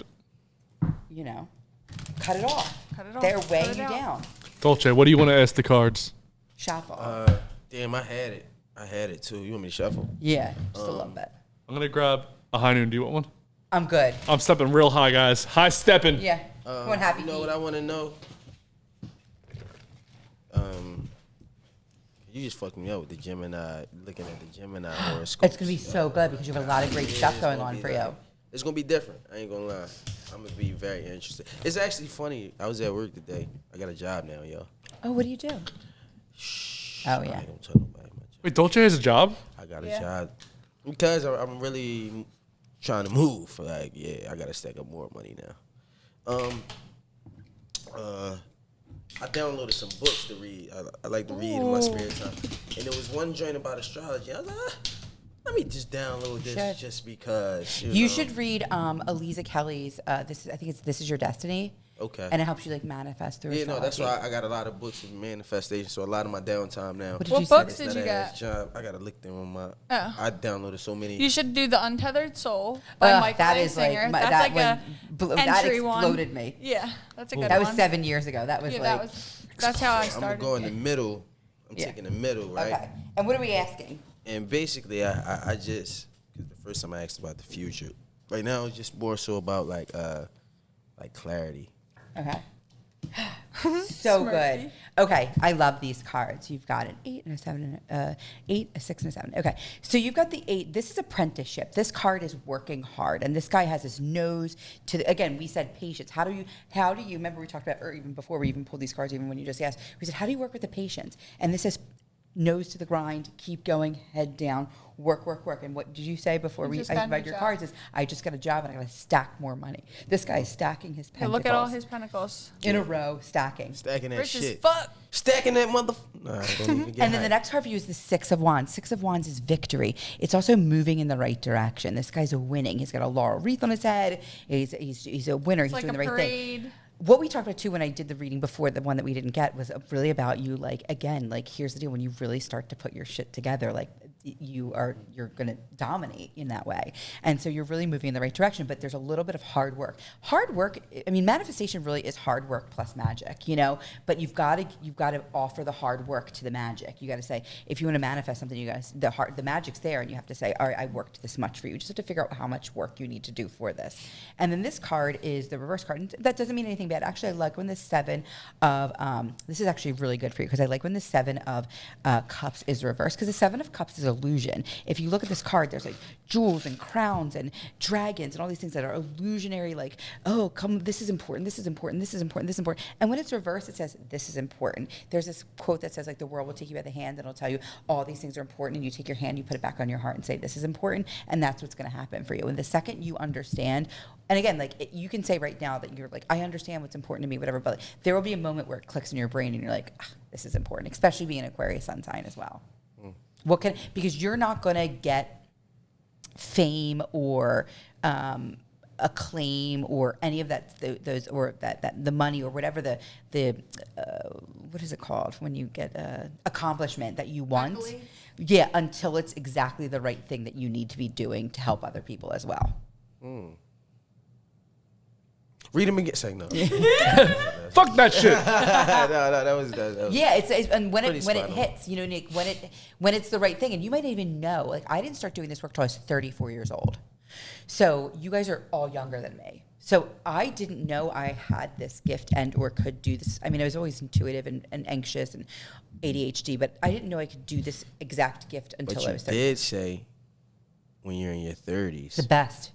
cut it off. Cut it off. They're Cut weighing it you out. down. Dolce, what do you want to ask the cards? Shuffle. Damn, I had it too. You want me to shuffle? Yeah, just a little bit. I'm going to grab a high noon. Do you want one? I'm good. I'm stepping real high, guys. High stepping. Yeah. One happy You know feet. what I want to know? You just fucked me up with the Gemini, looking at the Gemini horoscope. It's gonna be so good because you have a lot of great stuff going on for you. It's gonna be different. I ain't gonna lie. I'm gonna be very interested. It's actually funny. I was at work today. I got a job now, yo. Oh, what do you do? Oh I yeah. ain't gonna tell nobody much. Wait, Dolce has a job? I got a job because I'm really trying to move. Like, yeah, I gotta stack up more money now. I downloaded some books to read. I like to read in my spare time, and there was one joint about astrology. I was like, let me just download this just because. You know. should read Eliza Kelly's. This is your destiny. Okay. And it helps you like manifest through. Yeah, no, that's astrology. why I got a lot of books of manifestation. So a lot of my downtime now. What did What you say? books did you get? Job. I gotta look them on my. Oh. I downloaded so many. You should do The Untethered Soul by Michael that A. is like Singer. my- That's that like a one that entry one. exploded me. Yeah, that's a good That one. was 7 years ago. That was Yeah, like that's how I I'm started. gonna go in the middle. I'm Yeah. taking the middle, right? okay. And what are we asking? And basically, I just because the first time I asked about the future, right now it's just more so about like clarity. Okay. So Smirky. good. Okay, I love these cards. You've got an 8 and a 7 and 8, a 6 and a 7. Okay, so you've got the 8. This is apprenticeship. This card is working hard, and this guy has his nose to the, again. We said patience. How do you? Remember we talked about, or even before we even pulled these cards, even when you just asked, we said, how do you work with the patience? And this is nose to the grind, keep going, head down, work. And what did you say before just I got a read new your job. cards? Is I just got a job and I got to stack more money. This guy is stacking his Yeah, pentacles. look at all his pentacles. in a row, stacking. Stacking that Rich as shit. fuck. Stacking that mother. Nah, don't even get And then the hyped. next card for you is the 6 of Wands. 6 of Wands is victory. It's also moving in the right direction. This guy's winning. He's got a laurel wreath on his head. He's a winner. It's He's like doing a the right parade. thing. What we talked about too when I did the reading before, the one that we didn't get, was really about you, like, again, like, here's the deal. When you really start to put your shit together, like, you're going to dominate in that way. And so you're really moving in the right direction, but there's a little bit of hard work. Hard work, I mean, manifestation really is hard work plus magic, you know, but you've got to offer the hard work to the magic. You got to say, if you want to manifest something, the magic's there, and you have to say, all right, I worked this much for you. You just have to figure out how much work you need to do for this. And then this card is the reverse card. And that doesn't mean anything bad. Actually, I like when the 7 of, this is actually really good for you, because I like when the 7 of cups is reversed, because the 7 of cups is illusion. If you look at this card, there's like jewels and crowns and dragons and all these things that are illusionary, like, oh, come, this is important, this is important, this is important, this is important. And when it's reversed, it says, this is important. There's this quote that says, like, the world will take you by the hand and it'll tell you all these things are important, and you take your hand, you put it back on your heart and say, this is important, and that's what's going to happen for you. And the second you understand, and again, like, you can say right now that you're like, I understand what's important to me, whatever, but like, there will be a moment where it clicks in your brain and you're like, this is important, especially being an Aquarius sun sign as well. Because you're not going to get fame or acclaim or any of that, those, or that the money or whatever the what is it called when you get accomplishment that you want. Accolades. Yeah, until it's exactly the right thing that you need to be doing to help other people as well. Read them again. Say no. Fuck that shit. no, that was. Yeah, it's and when it on. hits, you know, Nick, when it's the right thing, and you might not even know. Like, I didn't start doing this work till I was 34 years old. So you guys are all younger than me. So I didn't know I had this gift and or could do this. I mean, I was always intuitive and anxious and ADHD, but I didn't know I could do this exact gift until I was 30. But you did say when you're in your 30s. The best.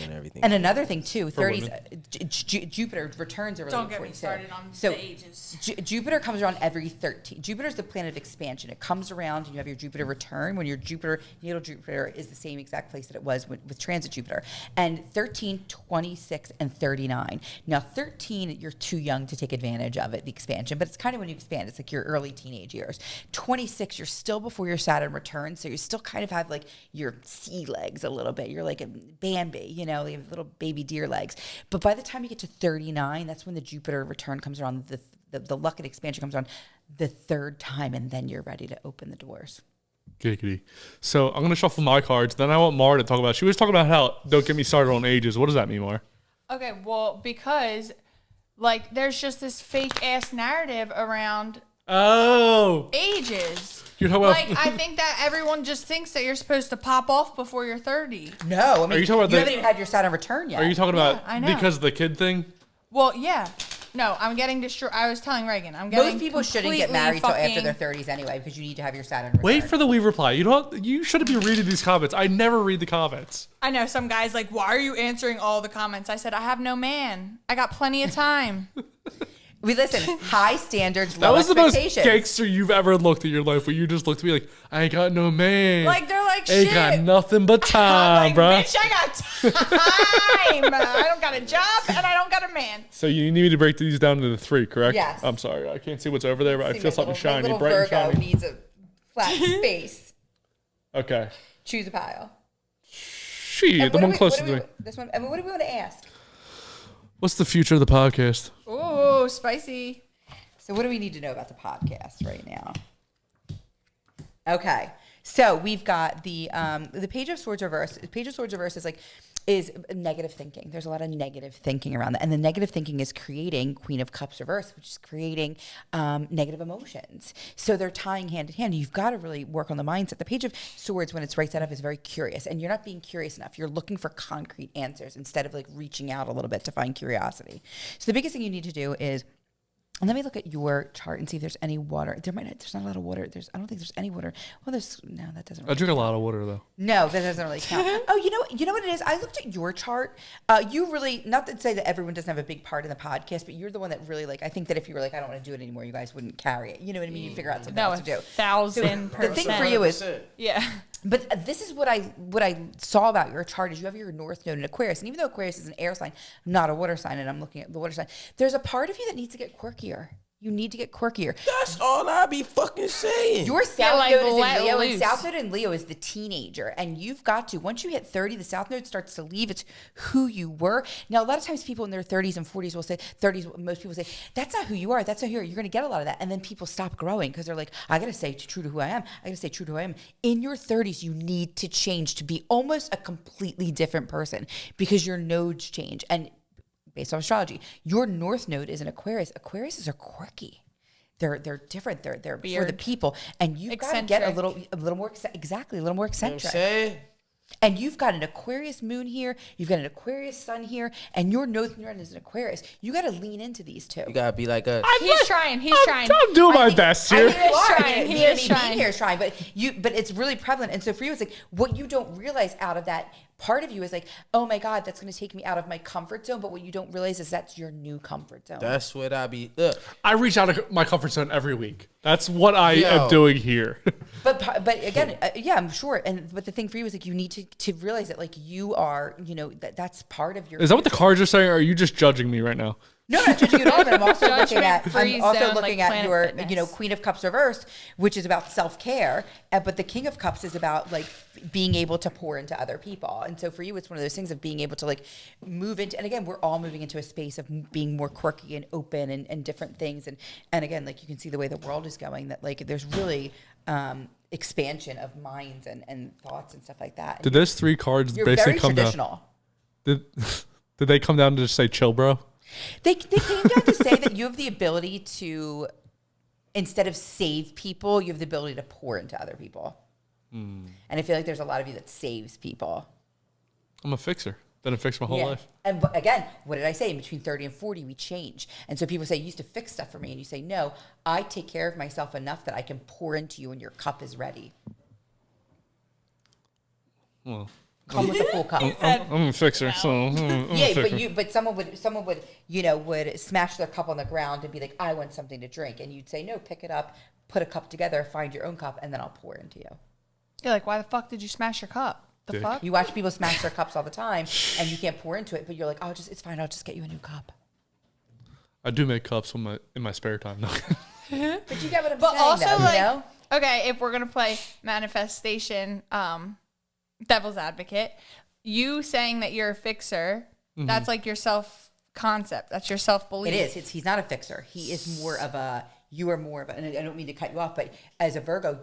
And everything. And another thing too, 30s, Jupiter returns are really Don't get me important. started on so the ages. Jupiter comes around every 13. Jupiter is the planet of expansion. It comes around and you have your Jupiter return when your natal Jupiter is the same exact place that it was with transit Jupiter. And 13, 26, and 39. Now 13, you're too young to take advantage of it, the expansion, but it's kind of when you expand. It's like your early teenage years. 26, you're still before your Saturn returns, so you still kind of have like your sea legs a little bit. You're like a Bambi. You know, they have little baby deer legs. But by the time you get to 39, that's when the Jupiter return comes around, the luck and expansion comes around the third time, and then you're ready to open the doors. Giggity. So I'm going to shuffle my cards. Then I want Maura to talk about, she was talking about how, don't get me started on ages. What does that mean, Maura? Okay, well, because, like, there's just this fake-ass narrative around ages. You're talking about like, I think that everyone just thinks that you're supposed to pop off before you're 30. No, I mean, Are you talking about you haven't even had your Saturn return yet. Are you talking about I know. because of the kid thing? Well, yeah. No, I'm getting destroyed. I was telling Reagan, I'm getting Most people shouldn't get married till after their 30s anyway, because you need to have your Saturn return. Wait for the we reply. You shouldn't be reading these comments. I never read the comments. I know some guys like, why are you answering all the comments? I said, I have no man. I got plenty of time. We listen, high standards, That low was the most expectations. gangster you've ever looked at your life, where you just looked at me like, I ain't got no man. Like, they're like, ain't shit. got nothing but time, I'm like, bruh. bitch, I got time. I don't got a job and I don't got a man. So you need me to break these down into 3, correct? Yes. I'm sorry. I can't see what's over there, but I See, feel my something little- my shiny, little bright and Virgo shiny. needs a flat space. Okay. Choose a pile. Shit, And the what one do we- closest what to do me. we- This one. And what do we want to ask? What's the future of the podcast? Ooh, spicy. So what do we need to know about the podcast right now? Okay, so we've got the Page of Swords reverse. The Page of Swords reverse is negative thinking. There's a lot of negative thinking around that, and the negative thinking is creating Queen of Cups reverse, which is creating negative emotions. So they're tying hand in hand. You've got to really work on the mindset. The Page of Swords, when it's right side up, is very curious, and you're not being curious enough. You're looking for concrete answers instead of like reaching out a little bit to find curiosity. So the biggest thing you need to do is. And let me look at your chart and see if there's any water. There's not a lot of water. I don't think there's any water. Well, that doesn't I really drink a lot of water, though. No, that doesn't really count. Oh, you know what it is? I looked at your chart. You really, not to say that everyone doesn't have a big part in the podcast, but you're the one that really, like, I think that if you were like, I don't want to do it anymore, you guys wouldn't carry it. You know what I mean? You figure out something No, else to do. 1,000%. The thing for you is, Yeah. but this is what I saw about your chart is you have your North Node in Aquarius. And even though Aquarius is an air sign, not a water sign, and I'm looking at the water sign, there's a part of you that needs to get quirkier. You need to get quirkier. That's all I be fucking saying. Your South like, Node is in let Leo, and loose. South Node in Leo is the teenager. And you've got to, once you hit 30, the South Node starts to leave. It's who you were. Now, a lot of times people in their 30s and 40s will say, 30s, most people say, that's not who you are. That's not who you are. You're going to get a lot of that. And then people stop growing because they're like, I got to stay true to who I am. I got to stay true to who I am. In your 30s, you need to change to be almost a completely different person because your nodes change. And based on astrology, your North Node is an Aquarius. Aquariuses are quirky. They're different. They're for the Weird. people, and you've got to get a Eccentric. little more exactly a little more You know what I'm eccentric. saying? And you've got an Aquarius moon here, you've got an Aquarius sun here, and your North Node is an Aquarius. You got to lean into these two. You gotta be like us. He's trying. He's trying. I'm doing my best here. I think you are. trying. He is trying. Being here is trying, but it's really prevalent. And so for you, it's like what you don't realize out of that part of you is like, oh my God, that's going to take me out of my comfort zone. But what you don't realize is that's your new comfort zone. That's what I be. Look, I reach out of my comfort zone every week. That's what I Yo. am doing here. But again, yeah, I'm sure. But the thing for you is like you need to realize that like you are, that's part of your. Is that what the cards are saying? Or are you just judging me right now? No, not judging you at all. But I'm also looking at Judgment-free zone, like at Planet your Fitness. Queen of Cups reversed, which is about self care, but the King of Cups is about like being able to pour into other people. And so for you, it's one of those things of being able to like move into. And again, we're all moving into a space of being more quirky and open and different things. And again, like you can see the way the world is going. That like there's really expansion of minds and thoughts and stuff like that. Did those 3 cards You're basically very come down? traditional. Did they come down to just say chill, bro? They came down to say that you have the ability to, instead of save people, you have the ability to pour into other people. And I feel like there's a lot of you that saves people. I'm a fixer. Been a fixer my whole life. And again, what did I say? In between 30 and 40, we change. And so people say, you used to fix stuff for me. And you say, no, I take care of myself enough that I can pour into you when your cup is ready. Well, Come with a full cup. I'm a fixer, so I'm a Yeah, fixer. but someone would would smash their cup on the ground and be like, I want something to drink. And you'd say, no, pick it up, put a cup together, find your own cup, and then I'll pour into you. You're like, why the fuck did you smash your cup? The Dick. fuck? You watch people smash their cups all the time, and you can't pour into it. But you're like, oh, it's fine. I'll just get you a new cup. I do make cups in my spare time. No. But you get what I'm But saying, also, though, like, you know? okay, if we're gonna play manifestation, devil's advocate, you saying that you're a fixer, that's like your self concept. That's your self belief. It is. He's not a fixer. He is more of a. You are more of a. And I don't mean to cut you off, but as a Virgo,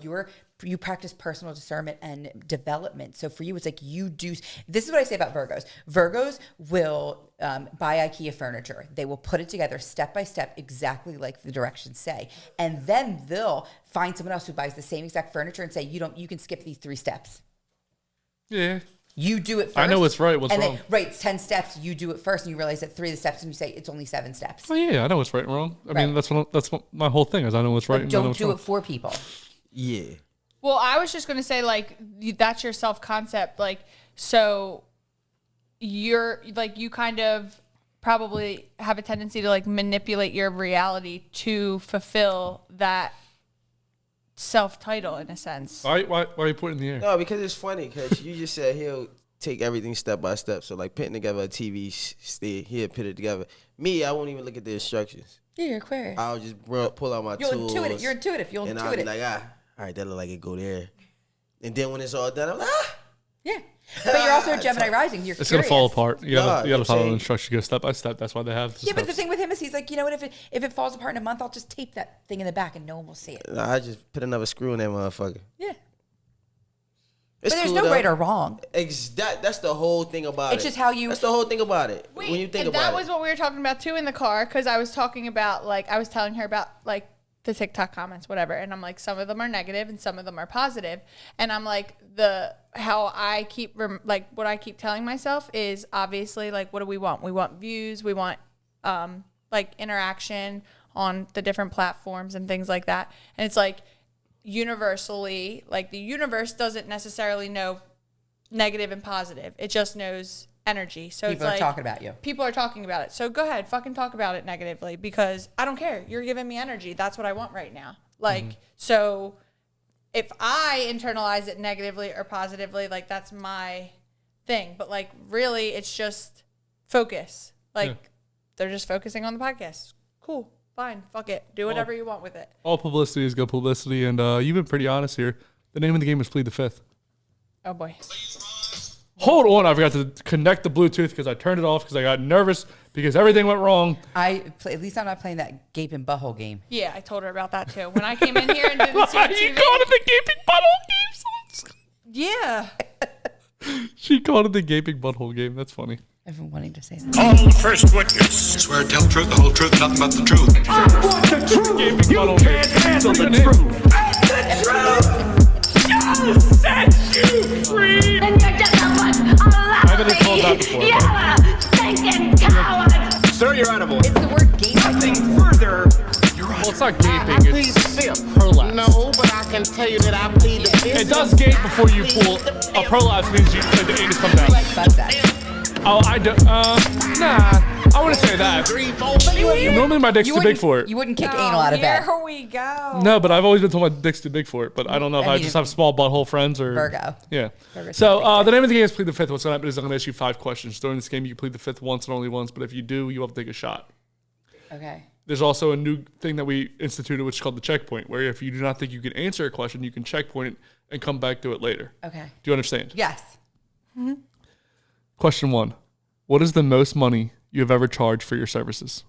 you practice personal discernment and development. So for you, it's like you do. This is what I say about Virgos. Virgos will buy IKEA furniture. They will put it together step by step, exactly like the directions say, and then they'll find someone else who buys the same exact furniture and say, you can skip these 3 steps. Yeah. You do it first. I know what's right, what's and wrong. Then, right, it's 10 steps. You do it first, and you realize that 3 of the steps, and you say it's only 7 steps. Oh yeah, I know what's right and wrong. I mean, Right. that's what my whole thing is. I know what's right But and I know don't what's do wrong. it for people. yeah. Well, I was just gonna say, like, that's your self concept. Like, so you're like, you kind of probably have a tendency to like manipulate your reality to fulfill that self title in a sense. Why are you putting in the air? No, because it's funny. Because you just said he'll take everything step by step. So like putting together a TV stick, he'll put it together. Me, I won't even look at the instructions. Yeah, you're Aquarius. I'll just pull out my You're tools. intuitive. You're intuitive. You'll and I'll be intuit it. like, all right, that look like it go there. And then when it's all done, I'm like, Yeah. But you're also a Gemini rising. You're It's curious. gonna fall apart. You gotta I'm follow the saying- instructions. You go step by step. That's why they have. Yeah, but the steps. thing with him is he's like, you know what? If it falls apart in a month, I'll just tape that thing in the back and no one will see it. I just put another screw in that motherfucker. Yeah. It's But there's cool, no though. right or wrong. That's the whole thing about it. It's just how you- That's the whole thing about it. Wait, when you think and about that it. was what we were talking about too in the car, because I was talking about, like, I was telling her about like the TikTok comments, whatever, and I'm like, some of them are negative and some of them are positive, and I'm like, how I keep like what I keep telling myself is obviously like, what do we want? We want views, we want like interaction on the different platforms and things like that, and it's like universally, like the universe doesn't necessarily know negative and positive, it just knows energy. So People it's are like talking about you. people are talking about it. So go ahead, fucking talk about it negatively, because I don't care. You're giving me energy. That's what I want right now. Like, so if I internalize it negatively or positively, like that's my thing. But like, really, it's just focus. Like, they're just focusing on the podcast. Cool. fine. Fuck it. Do whatever you want with it. All publicity is good publicity, and you've been pretty honest here. The name of the game is Plead the Fifth. Oh boy. Hold on, I forgot to connect the Bluetooth because I turned it off because I got nervous because everything went wrong. At least I'm not playing that gaping butthole game. Yeah, I told her about that too. When I came in here and didn't see You TV. called it the gaping butthole game. Yeah. She called it the gaping butthole game. That's funny. I've been wanting to say that. All the first witness. Swear to tell the truth, the whole truth, nothing but the truth. I want the truth. Gaping You butthole can't game. handle What's the your name? truth. And the truth shall set you free. And you're just a bunch of I haven't been told that before. you stinking coward! Sir, you're out of order. It's the word gape. Nothing further. Well, it's not gaping. It's prolapse. No, but I can tell you that I plead the fifth. It does gape before you pull. A prolapse means the anus comes out. Fuck that. Oh, I do. Nah. I wouldn't say that. Normally my dick's too big for it. You wouldn't kick anal out of bed. Here we go. No, but I've always been told my dick's too big for it. But I don't know if I I mean, just have small butthole friends or Virgo. Yeah. Virgo's So not big the name of the game is Plead the Fifth. What's going to happen is I'm going to ask you 5 questions. During this game, you can plead the fifth once and only once. But if you do, you have to take a shot. Okay. There's also a new thing that we instituted, which is called the checkpoint, where if you do not think you can answer a question, you can checkpoint it and come back to it later. Okay. Do you understand? Yes. Question 1. What is the most money you have ever charged for your services?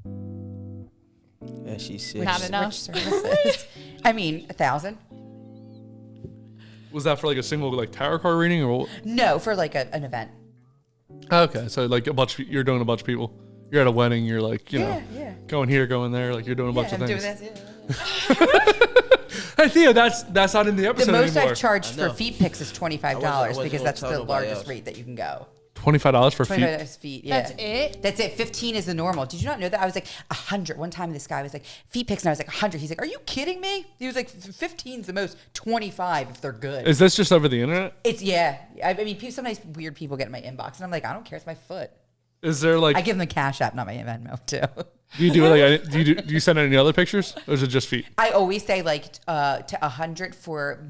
Yeah, she's sick. Not enough. Which services? I mean, 1,000. Was that for like a single like tarot card reading or what? No, for like an event. Okay, so like you're doing a bunch of people. You're at a wedding. You're like, you know, going here, going there. Like you're doing a bunch of I'm things. doing this. Hey Theo, that's not in the The episode most anymore. I've charged I know. for feet pics is $25 wasn't because gonna that's tell the nobody largest else. rate that you can go. $25 for feet. $25 feet, yeah. That's it? That's it. 15 is the normal. Did you not know that? I was like 100. One time this guy was like, feet pics, and I was like 100. He's like, are you kidding me? He was like, 15 is the most, 25 if they're good. Is this just over the internet? It's, yeah. I mean, sometimes weird people get in my inbox, and I'm like, I don't care. It's my foot. Is there like I give them the Cash App, not my Venmo, too. do you do like do you send any other pictures or is it just feet? I always say like to 100 for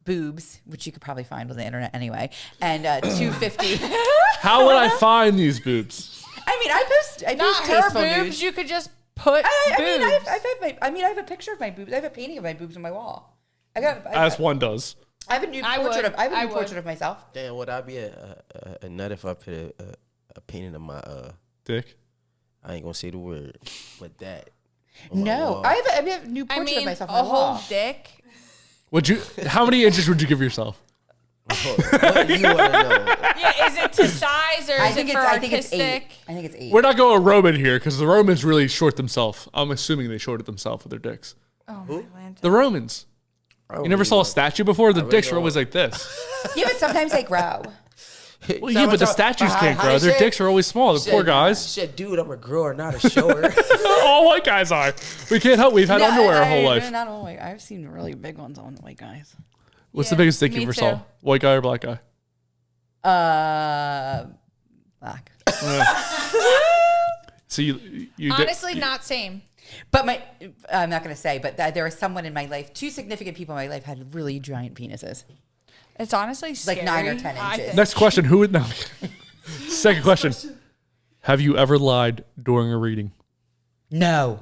boobs, which you could probably find on the internet anyway, and 250. How would I find these boobs? I mean, I post Not her tasteful boobs. nudes. You could just put I boobs. mean, I have a picture of my boobs. I have a painting of my boobs on my wall. As one does. I have a nude I portrait would. of. I have a I nude would. portrait of myself. Damn, would I be a nut if I put a painting of my Dick. I ain't gonna say the word, but that. on my No, wall. I have a nude I portrait of mean, myself a on my wall. whole dick. Would you? How many inches would you give yourself? What do you wanna know? Yeah, is it to size or is it for I think it's artistic? 8. I think it's 8. We're not going Roman here because the Romans really short themselves. I'm assuming they shorted themselves with their dicks. Oh my land. The Romans. You never saw a statue before? The dicks are don't. always like this. Yeah, but sometimes they grow. Well, yeah, but the statues can't grow. Their dicks are always small. The poor guys. Shit, dude, I'm a grower, not a shower. All white guys are. We can't help. We've had underwear our whole life. Not all white. I've seen really big ones on white guys. What's the biggest dick you me ever too. saw? White guy or black guy? Black. So you did. Honestly, not same. But I'm not going to say, but there was someone in my life, 2 significant people in my life had really giant penises. It's honestly scary. Like 9 or 10 I inches. think. Next question. Who would know? Second question. Have you ever lied during a reading? No.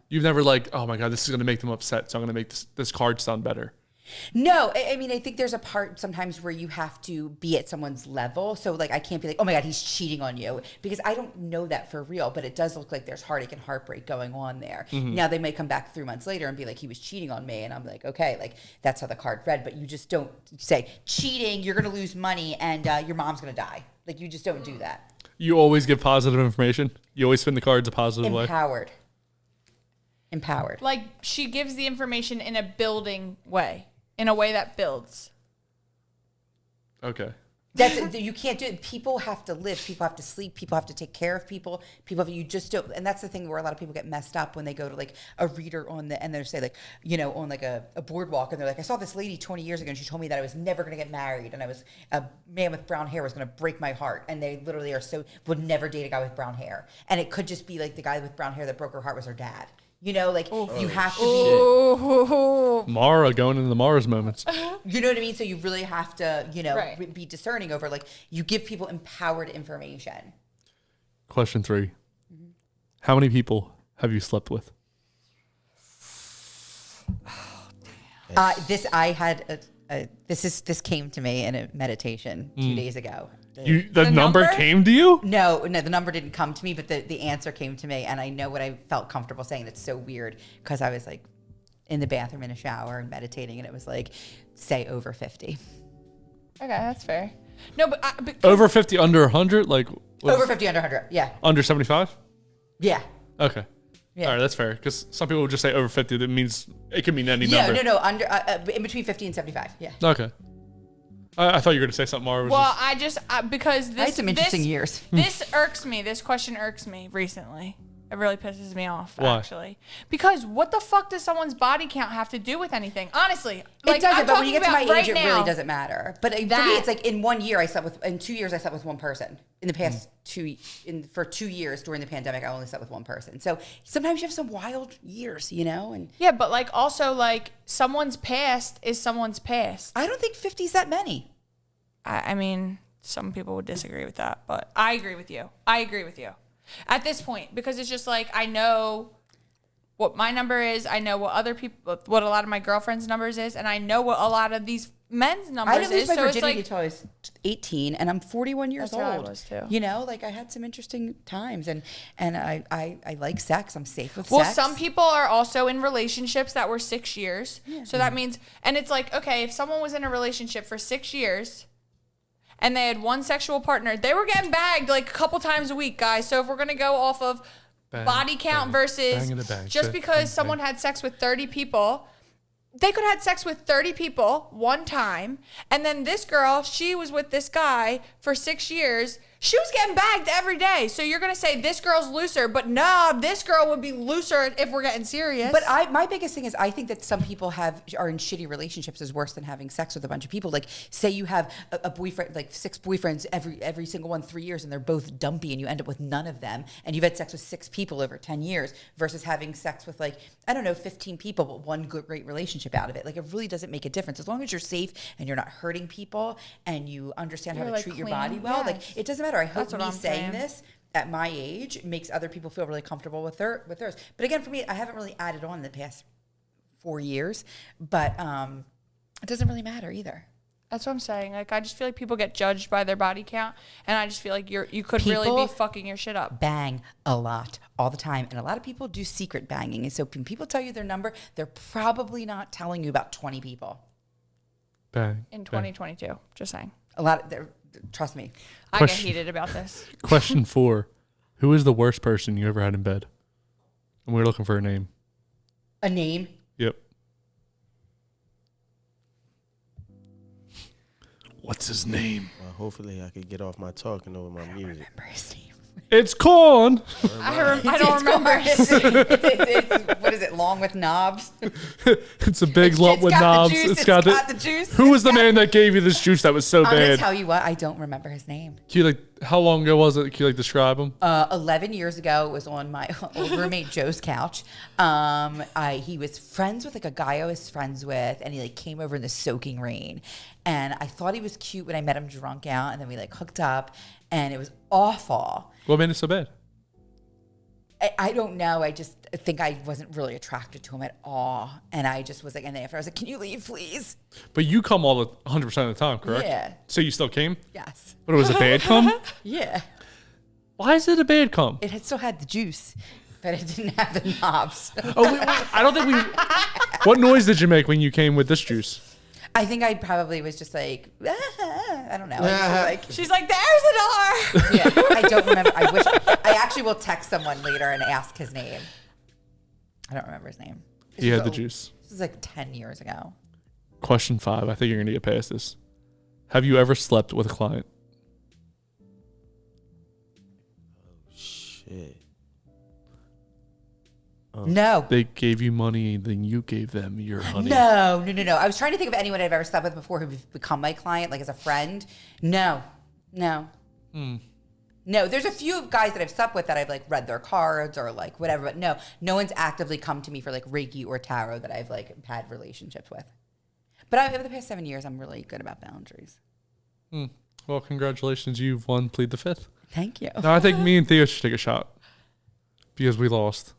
You've never like, oh my God, this is going to make them upset, so I'm going to make this card sound better. No, I mean, I think there's a part sometimes where you have to be at someone's level. So, like, I can't be like, oh my God, he's cheating on you. Because I don't know that for real, but it does look like there's heartache and heartbreak going on there. Now, they may come back 3 months later and be like, he was cheating on me. And I'm like, okay, like, that's how the card read. But you just don't say, cheating, you're going to lose money, and your mom's going to die. Like, you just don't do that. You always give positive information. You always spin the cards a positive way. Empowered. Like she gives the information in a building way, in a way that builds. Okay. You can't do it. People have to live. People have to sleep. People have to take care of people. You just don't. And that's the thing where a lot of people get messed up when they go to like a reader and they say like, you know, on like a boardwalk, and they're like, I saw this lady 20 years ago and she told me that I was never going to get married and I was a man with brown hair was going to break my heart. And they literally would never date a guy with brown hair. And it could just be like the guy with brown hair that broke her heart was her dad. You know, like you have to be. Maura going into the Maura's moments. You know what I mean? So you really have to, you know, Right. be discerning over like you give people empowered information. Question 3. How many people have you slept with? This came to me in a meditation 2 days ago. The number came to you? No, the number didn't come to me, but the answer came to me, and I know what I felt comfortable saying. That's so weird because I was like in the bathroom in a shower and meditating, and it was like, say over 50. Okay, that's fair. No, but Over 50, under 100? Like Over 50, under 100. Yeah. Under 75? Yeah. Okay. Yeah. All right, that's fair. Because some people would just say over 50. That means it could mean any Yeah, number. no, under in between 50 and 75. Yeah. Okay. I thought you were going to say something more. well, I just because this I had some interesting years. This irks me. This question irks me recently. It really pisses me off, Why? actually. Because what the fuck does someone's body count have to do with anything? Honestly, like, It doesn't, I'm but when you talking get to my about age, it right really now. doesn't matter. But for me, it's like in 1 year, in 2 years, I slept with one person. In the past for 2 years during the pandemic, I only slept with one person. So sometimes you have some wild years, And Yeah, but like also like someone's past is someone's past. I don't think 50 is that many. I mean, some people would disagree with that, but I agree with you. I agree with you at this point because it's just like I know what my number is. I know what what a lot of my girlfriends' numbers is, and I know what a lot of these men's numbers I didn't lose is. my So it's virginity like until I was 18, and I'm 41 years That's how I old. was, too. Like I had some interesting times, and I like sex. I'm safe with well, sex. some people are also in relationships that were 6 years. So that means, and it's like, okay, if someone was in a relationship for 6 years and they had one sexual partner, they were getting bagged like a couple times a week, guys. So if we're going to go off of body count versus just because someone had sex with 30 people, they could have had sex with 30 people one time. And then this girl, she was with this guy for 6 years. She was getting bagged every day. So you're going to say this girl's looser, but no, this girl would be looser if we're getting serious. But my biggest thing is I think that some people are in shitty relationships is worse than having sex with a bunch of people. Like say you have a boyfriend, like 6 boyfriends, every single one 3 years, and they're both dumpy, and you end up with none of them, and you've had sex with 6 people over 10 years versus having sex with 15 people, but one great relationship out of it. Like it really doesn't make a difference as long as you're safe and you're not hurting people and you understand how to treat your body well. Yes. Like it doesn't matter. I hope That's what me I'm saying saying. this at my age makes other people feel really comfortable with theirs. But again, for me, I haven't really added on in the past 4 years, but it doesn't really matter either. That's what I'm saying. Like, I just feel like people get judged by their body count, and I just feel like you could really People be fucking your shit up. Bang a lot all the time, and a lot of people do secret banging. And so when people tell you their number, they're probably not telling you about 20 people. Bang. In 2022, just saying. Trust me. I get heated about this. Question 4. Who is the worst person you ever had in bed? And we're looking for a name. A name? Yep. What's his name? Well, hopefully I could get off my talking over my music. Remember his name? It's Corn. I don't remember. It's what is it? Long with knobs. It's a big lump with got the knobs. juice, It's got the juice. Who was the man that gave you this juice that was so I'm gonna bad? tell you what. I don't remember his name. Can you how long ago was it? Can you describe him? 11 years ago, it was on my old roommate Joe's couch. He was friends with a guy I was friends with, and he came over in the soaking rain. And I thought he was cute when I met him drunk out, and then we hooked up, and it was awful. What made it so bad? I don't know. I just think I wasn't really attracted to him at all, and I just was and then after I was like, "Can you leave, please?" But you come all 100% of the time, correct? Yeah. So you still came? Yes. But it was a bad come? Yeah. Why is it a bad come? It still had the juice, but it didn't have the knobs. Oh, wait, I don't think we. What noise did you make when you came with this juice? I think I probably was just I don't know. I just was She's like, there's a door. yeah, I don't remember. I actually will text someone later and ask his name. I don't remember his name. He had the juice. This is 10 years ago. Question 5. I think you're going to get past this. Have you ever slept with a client? Shit. No. They gave you money, then you gave them your honey. No. I was trying to think of anyone I've ever slept with before who've become my client, as a friend. No. No, there's a few guys that I've slept with that I've read their cards or whatever, but no one's actively come to me for Reiki or tarot that I've had relationships with. But over the past 7 years, I'm really good about boundaries. Well, congratulations. You've won Plead the Fifth. Thank you. No, I think me and Theo should take a shot. Because we lost.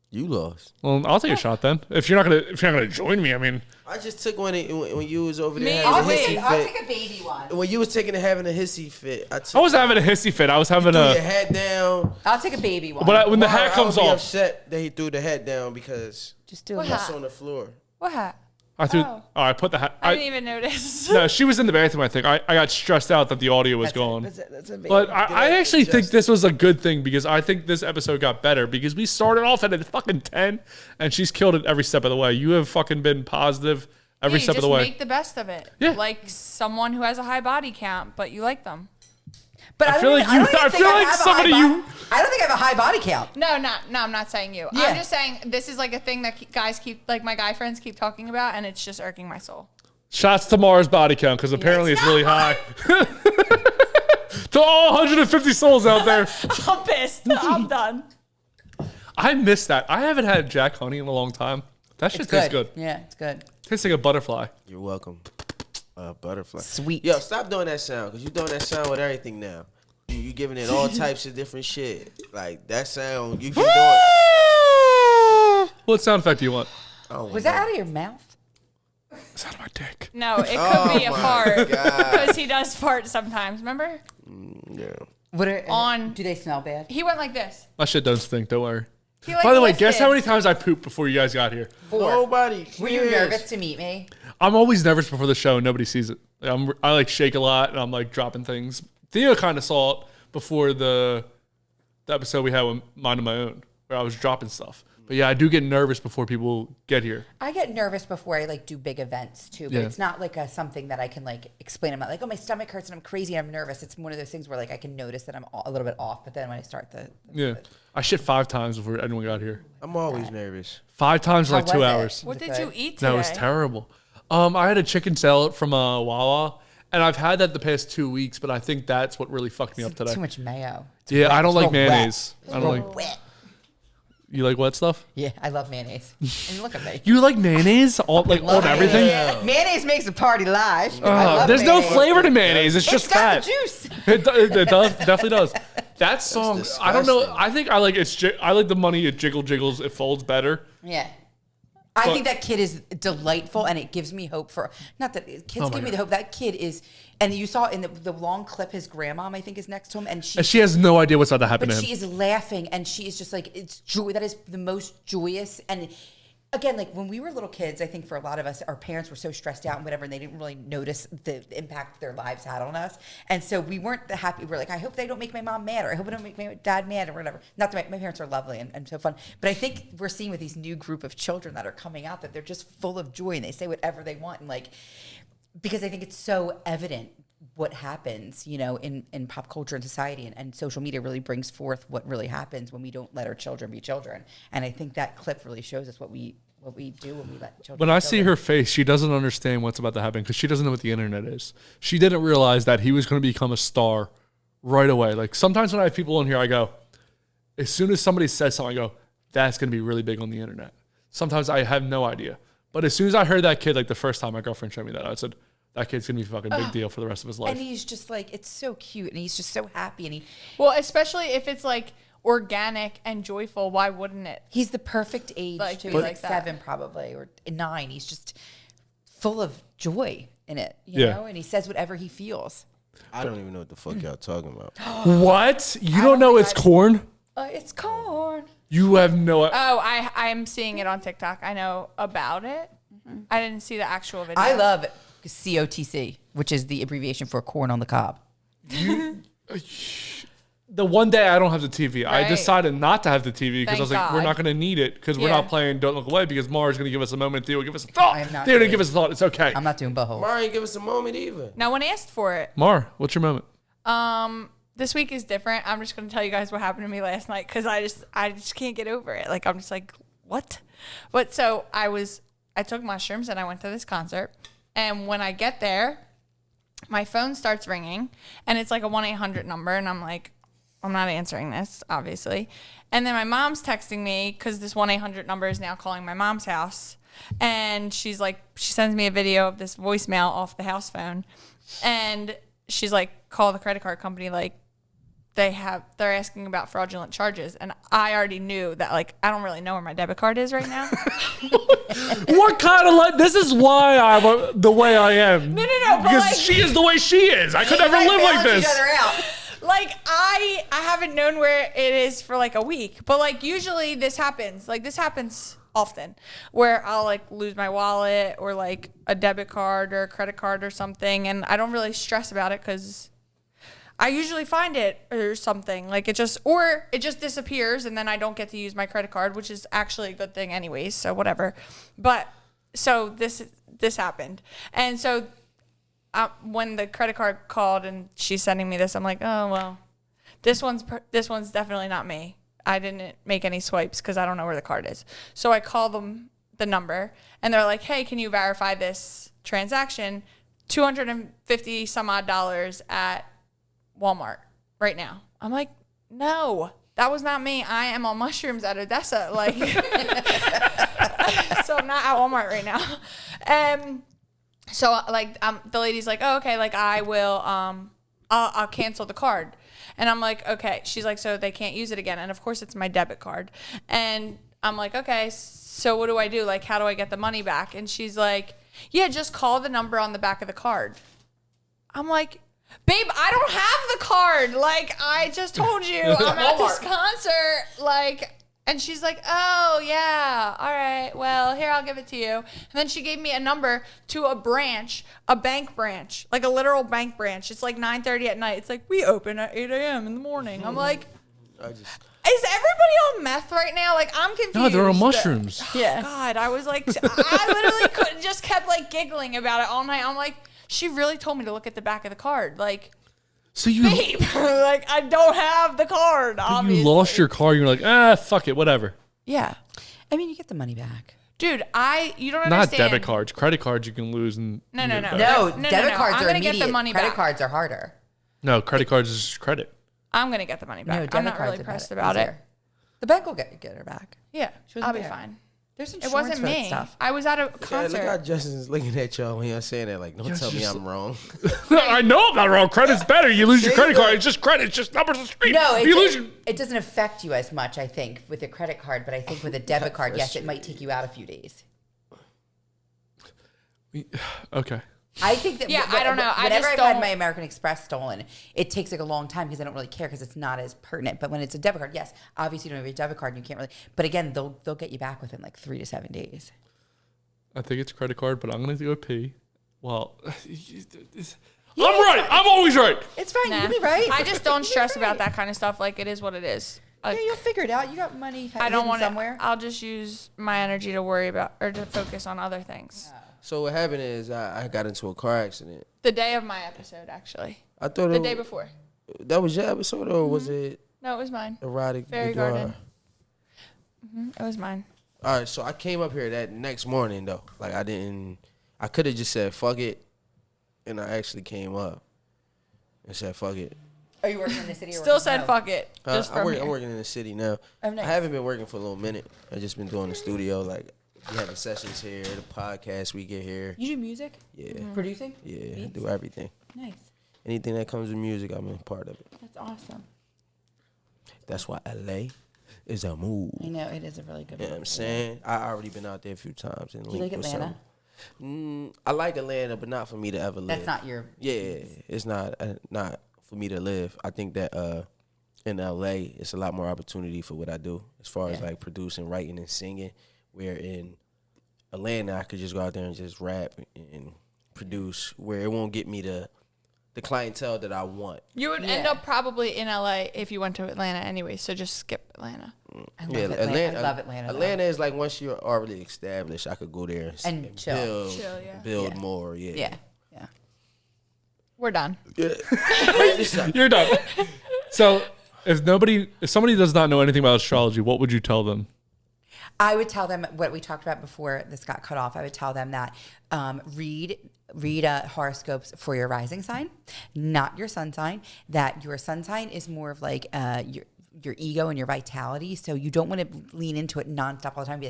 You lost. Well, I'll take a shot then. If you're not gonna join me, I mean. I just took one when you was over there I'll having a hissy I'll fit. take a baby one. When you was having a hissy fit, I was having a hissy fit. I was having threw a. your head down. I'll take a baby one. But when the Maura, hat comes I would be off, upset that he threw the head down because Just do What it. that's on the floor. What hat? I threw. Oh. I put the hat. I didn't even notice. No, she was in the bathroom. I think I got stressed out that the audio was gone. That's a baby. But I actually think Just- this was a good thing because I think this episode got better because we started off at a fucking 10 and she's killed it every step of the way. You have fucking been positive every You step of just the way. make the best of it. Yeah. Like someone who has a high body count, but you like them. But I feel like you- I feel like somebody you- I don't think I have a high body count. No, I'm not saying you. Yeah. I'm just saying this is like a thing that guys keep, like my guy friends keep talking about, and it's just irking my soul. Shots to Mara's body count because apparently it's really high. To all 150 souls out there. I'm pissed. I'm done. I miss that. I haven't had Jack Honey in a long time. That shit It's tastes good. good. Yeah, it's good. Tastes like a butterfly. You're welcome. Butterfly. Sweet. Yo, stop doing that sound because you're doing that sound with everything now. You giving it all types of different shit. Like that sound, you keep doing. What sound effect do you want? Was that out of your mouth? It's out of my dick. No, it could be a fart God. because he does fart sometimes. Remember? Yeah. What are, On- do they smell bad? He went like this. My shit don't stink. Don't worry. He like By the way, lifted. guess how many times I pooped before you guys got here? Nobody cares. Were you nervous to meet me? I'm always nervous before the show and nobody sees it. I like shake a lot and I'm like dropping things. Theo kind of saw it before the episode we had with Mind of My Own where I was dropping stuff. But yeah, I do get nervous before people get here. I get nervous before I like do big events too, but Yeah. it's not like something that I can like explain. I'm not like, oh, my stomach hurts and I'm crazy and I'm nervous. It's one of those things where like I can notice that I'm a little bit off, but then when I start Yeah. I shit 5 times before anyone got here. I'm always nervous. 5 times in like How 2 was it? hours. What Was did it you good? eat today? That was terrible. I had a chicken salad from Wawa, and I've had that the past 2 weeks, but I think that's what really fucked me up today. Too much mayo. It's Yeah, wet. I don't It's like a little mayonnaise. wet. I don't like. Wet. You like wet stuff? Yeah, I love mayonnaise. And look at me. You like mayonnaise? On everything? Yeah. Mayonnaise makes the party live. I love There's no mayonnaise. flavor to mayonnaise. It's just It's got fat. the juice. It does, definitely does. That song, I don't know. disgusting. I think I like I like the money it jiggles, it folds better. Yeah. I think that kid is delightful, and it gives me hope for not that kids give me the hope. That kid is, and you saw in the long clip, his grandmom I think is next to him, and She has no idea what's about to happen but to she him. is laughing, and she is just like it's joy. That is the most joyous. And again, like when we were little kids, I think for a lot of us, our parents were so stressed out and whatever, and they didn't really notice the impact their lives had on us, and so we weren't happy. We're like, I hope they don't make my mom mad, or I hope I don't make my dad mad, or whatever. Not that my parents are lovely and so fun, but I think we're seeing with these new group of children that are coming out that they're just full of joy and they say whatever they want, and like because I think it's so evident what happens, you know, in pop culture and society, and social media really brings forth what really happens when we don't let our children be children. And I think that clip really shows us what we do when we let children When be I see children. her face, she doesn't understand what's about to happen because she doesn't know what the internet is. She didn't realize that he was going to become a star right away. Like sometimes when I have people on here, I go, as soon as somebody says something, I go, that's going to be really big on the internet. Sometimes I have no idea. But as soon as I heard that kid, like the first time my girlfriend showed me that, I said, that kid's going to be a fucking big deal for the rest of his life. And he's just like, it's so cute, and he's just so happy, and Well, especially if it's like organic and joyful, why wouldn't it? he's the perfect age Like, too. be He's like like that. 7 probably, or 9. He's just full of joy in it, you Yeah. know, and he says whatever he feels. I don't even know what the fuck y'all talking about. What? You don't know it's corn? It's corn. You have no. Oh, I'm seeing it on TikTok. I know about it. I didn't see the actual video. I love COTC, which is the abbreviation for corn on the cob. The one day I don't have the TV, I Right. decided not to have the TV because I was Thank like, we're God. not going to need it because we're Yeah. not playing Don't Look Away because Maura's going to give us a moment. Theo will give us a thought. I am not Theo didn't doing- give us a thought. It's okay. I'm not doing buttholes. Maura ain't give us a moment either. No one asked for it. Maura, what's your moment? This week is different. I'm just gonna tell you guys what happened to me last night because I just can't get over it. Like I'm just like, what? But so I took mushrooms and I went to this concert, and when I get there, my phone starts ringing, and it's like a 1-800 number, and I'm like, I'm not answering this, obviously. And then my mom's texting me because this 1-800 number is now calling my mom's house, and she's like, she sends me a video of this voicemail off the house phone, and she's like, call the credit card company, like, they're asking about fraudulent charges, and I already knew that, like, I don't really know where my debit card is right now. What kind of life? This is why I'm the way I am. No, Because like, she is the way she is. I could never live like this. Like, I haven't known where it is for like a week, but like usually this happens. Like, this happens often where I'll like lose my wallet or like a debit card or a credit card or something, and I don't really stress about it because I usually find it or something. Like, it just disappears, and then I don't get to use my credit card, which is actually a good thing anyways, so whatever. But so this happened, and so when the credit card called and she's sending me this, I'm like, oh well, this one's definitely not me. I didn't make any swipes because I don't know where the card is. So I call them the number, and they're like, hey, can you verify this transaction? $250 some odd at Walmart right now. I'm like, no, that was not me. I am on mushrooms at Odessa. Like, so I'm not at Walmart right now. So like, the lady's like, oh, okay, like I will, I'll cancel the card. And I'm like, okay. She's like, so they can't use it again. And of course it's my debit card. And I'm like, okay, so what do I do? Like, how do I get the money back? And she's like, yeah, just call the number on the back of the card. I'm like, babe, I don't have the card. Like, I just told you I'm at this concert. Like, and she's like, oh, yeah, all right, well, here, I'll give it to you. And then she gave me a number to a bank branch, like a literal bank branch. It's like 9:30 at night. It's like, we open at 8 a.m. in the morning. I'm like, is everybody on meth right now? Like, I'm confused. No, they're on mushrooms. Yeah. God, I was like, I literally just kept like giggling about it all night. I'm like, she really told me to look at the back of the card. Like, So you, babe, like, I don't have the card, obviously. You lost your car. You're like, fuck it, whatever. Yeah. I mean, you get the money back. Dude, you don't Not understand. debit cards. Credit cards you can lose. And No. Debit I'm cards are gonna get immediate. the money Credit back. cards are harder. No, credit cards is just credit. I'm going to get the money back. No, I'm debit not cards really are pressed better- about it. easier. The bank will get her back. Yeah, She wasn't I'll be there. fine. There's It insurance wasn't for that me. stuff. I was at a Yeah, concert. look how Justin's looking at y'all when y'all saying that. Like, don't tell me I'm wrong. I know I'm not wrong. Credit's better. You lose your credit card. It's just credit. It's just numbers on the screen. No, you lose your... it doesn't affect you as much, I think, with a credit card. But I think with a debit card, yes, it might take you out a few days. Okay. I think that. Yeah, I don't know. I Whenever just I've had don't- my American Express stolen, it takes like a long time because I don't really care because it's not as pertinent. But when it's a debit card, yes, obviously you don't have your debit card and you can't really. But again, they'll get you back within like 3 to 7 days. I think it's credit card, but I'm going to go pee. Well, I'm right. I'm always right. It's fine. Nah. You'll be right. I just don't You'll be stress right. about that kind of stuff. Like, it is what it is. Like, Yeah, you'll figure it out. You got money. I don't want want somewhere. I'll just use my energy to worry about or to focus on other things. So what happened is I got into a car accident. The day of my episode, actually. I thought The day before. that was your episode, or was it No, it was mine. erotic? Fairy boudoir? Garden. It was mine. All right, so I came up here that next morning though. Like I could have just said fuck it, and I actually came up and said fuck it. Are you working in the city? Or Still working said from home? fuck it. Just from here. I'm working in the city now. Oh, nice. I haven't been working for a little minute. I just been doing the studio. Like we having sessions here, the podcast we get here. You do music? Yeah, Producing? yeah, I Beats? do everything. Nice. Anything that comes with music, I'm a part of it. That's awesome. That's why LA is a move. I know it is a really good. You know what I'm saying? I already been out there a few times and Do you like linked with Atlanta? I like Atlanta, but not for me to ever live. That's not your. Yeah, it's not for me to live. I think that in LA, it's a lot more opportunity for what I do as far as like producing, writing, and singing. Where in Atlanta, I could just go out there and just rap and produce. Where it won't get me the clientele that I want. You would end up probably in LA if you went to Atlanta anyway, so just skip Atlanta. I love Atlanta. I love Atlanta. though. Atlanta is like once you're already established, I could go there And chill. build more. Yeah. Yeah. Yeah. We're done. You're done. So if somebody does not know anything about astrology, what would you tell them? I would tell them what we talked about before this got cut off. I would tell them that read horoscopes for your rising sign, not your sun sign. That your sun sign is more of like your ego and your vitality. So you don't want to lean into it nonstop all the time. And be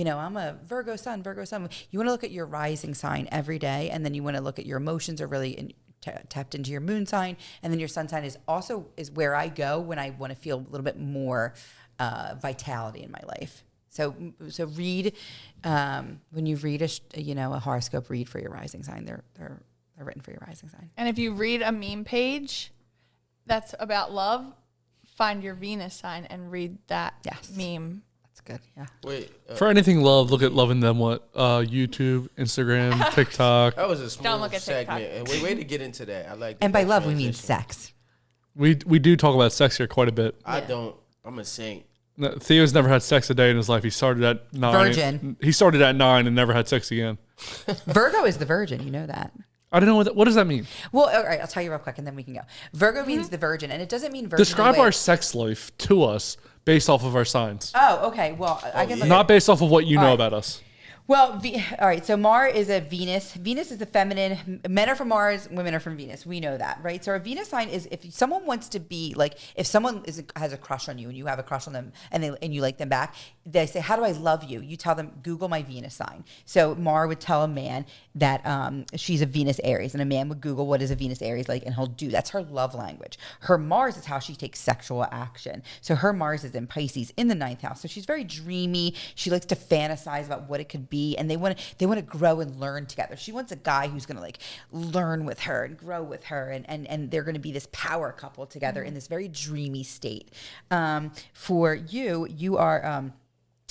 like, I'm a Virgo sun. You want to look at your rising sign every day, and then you want to look at your emotions are really tapped into your moon sign, and then your sun sign is where I go when I want to feel a little bit more vitality in my life. So read when you read a horoscope, read for your rising sign. They're written for your rising sign. And if you read a meme page that's about love, find your Venus sign and read that meme. That's good. Yeah. Wait. For anything love, look at Love and Them. What? YouTube, Instagram, TikTok. That was a Don't look smooth at TikTok. segment. And way to get into that. I like that. And by that love, we mean transition. sex. We do talk about sex here quite a bit. I don't. I'm a saint. No, Theo's never had sex a day in his life. He started at 9. Virgin. He started at 9 and never had sex again. Virgo is the virgin. You know that. I don't know what does that mean. Well, all right, I'll tell you real quick and then we can go. Virgo means the virgin, and it doesn't mean virgin. Describe in the way- our sex life to us based off of our signs, Oh, okay. Well, I can look not at, based off of what you know right. about us. Well, all right. So Mars is a Venus. Venus is the feminine. Men are from Mars. Women are from Venus. We know that, right? So our Venus sign is if someone wants to be like, if someone has a crush on you and you have a crush on them and you like them back, they say, "How do I love you?" You tell them, Google my Venus sign. So Maura would tell a man that she's a Venus Aries, and a man would Google what is a Venus Aries like, and he'll do. That's her love language. Her Mars is how she takes sexual action. So her Mars is in Pisces in the 9th house. So she's very dreamy. She likes to fantasize about what it could be, and they want to grow and learn together. She wants a guy who's going to like learn with her and grow with her, and they're going to be this power couple together in this very dreamy state. For you are.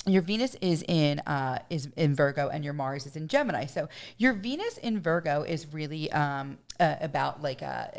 Your Venus is in Virgo and your Mars is in Gemini. So your Venus in Virgo is really about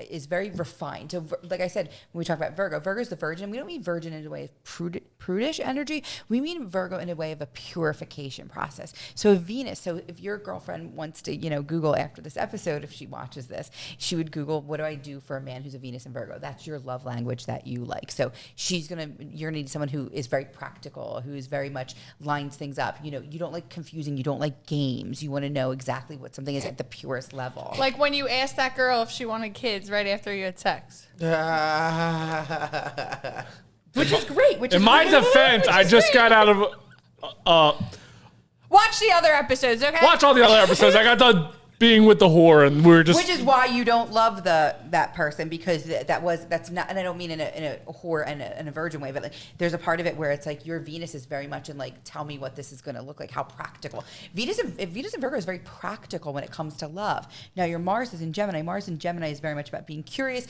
is very refined. So like I said, when we talk about Virgo is the virgin. We don't mean virgin in a way of prudish energy. We mean Virgo in a way of a purification process. So Venus. So if your girlfriend wants to, Google after this episode, if she watches this, she would Google, what do I do for a man who's a Venus in Virgo? That's your love language that you like. So you're gonna need someone who is very practical, who is very much lines things up. You don't like confusing. You don't like games. You want to know exactly what something is at the purest level. Like when you asked that girl if she wanted kids right after you had sex. Which is great. In my defense, I just got out of. Watch the other episodes, okay? Watch all the other episodes. I got done being with the whore, and we were just. Which is why you don't love that person, because that's not, and I don't mean in a whore and a virgin way, but like there's a part of it where it's like your Venus is very much in like, tell me what this is going to look like, how practical. Venus and Virgo is very practical when it comes to love. Now your Mars is in Gemini. Mars in Gemini is very much about being curious.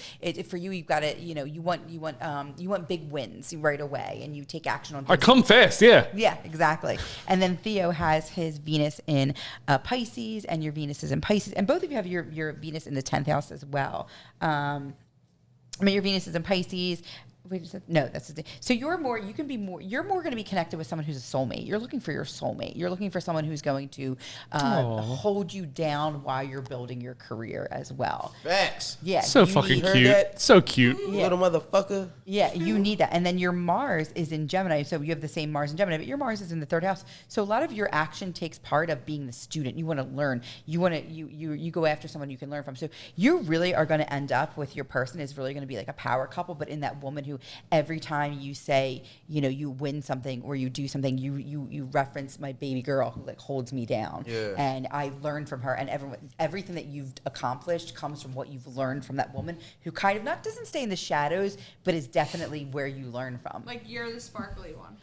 For you, you've got to, you want big wins right away, and you take action on. I come fast, yeah. Yeah, exactly. And then Theo has his Venus in Pisces, and your Venus is in Pisces, and both of you have your Venus in the 10th house as well. Your Venus is in Pisces. Wait a second. No, that's the thing. So you're more going to be connected with someone who's a soulmate. You're looking for your soulmate. You're looking for someone who's going to hold you down while you're building your career as well. Facts. Yeah. So fucking heard cute. that? So cute. Little motherfucker. Yeah, you need that. And then your Mars is in Gemini. So you have the same Mars in Gemini, but your Mars is in the 3rd house. So a lot of your action takes part of being the student. You want to learn. You go after someone you can learn from. So you really are going to end up with your person is really going to be like a power couple, but in that woman who every time you say, you win something or you do something, you reference my baby girl who like holds me down. Yeah. And I learn from her, and everything that you've accomplished comes from what you've learned from that woman who kind of doesn't stay in the shadows, but is definitely where you learn from. Like you're the sparkly one.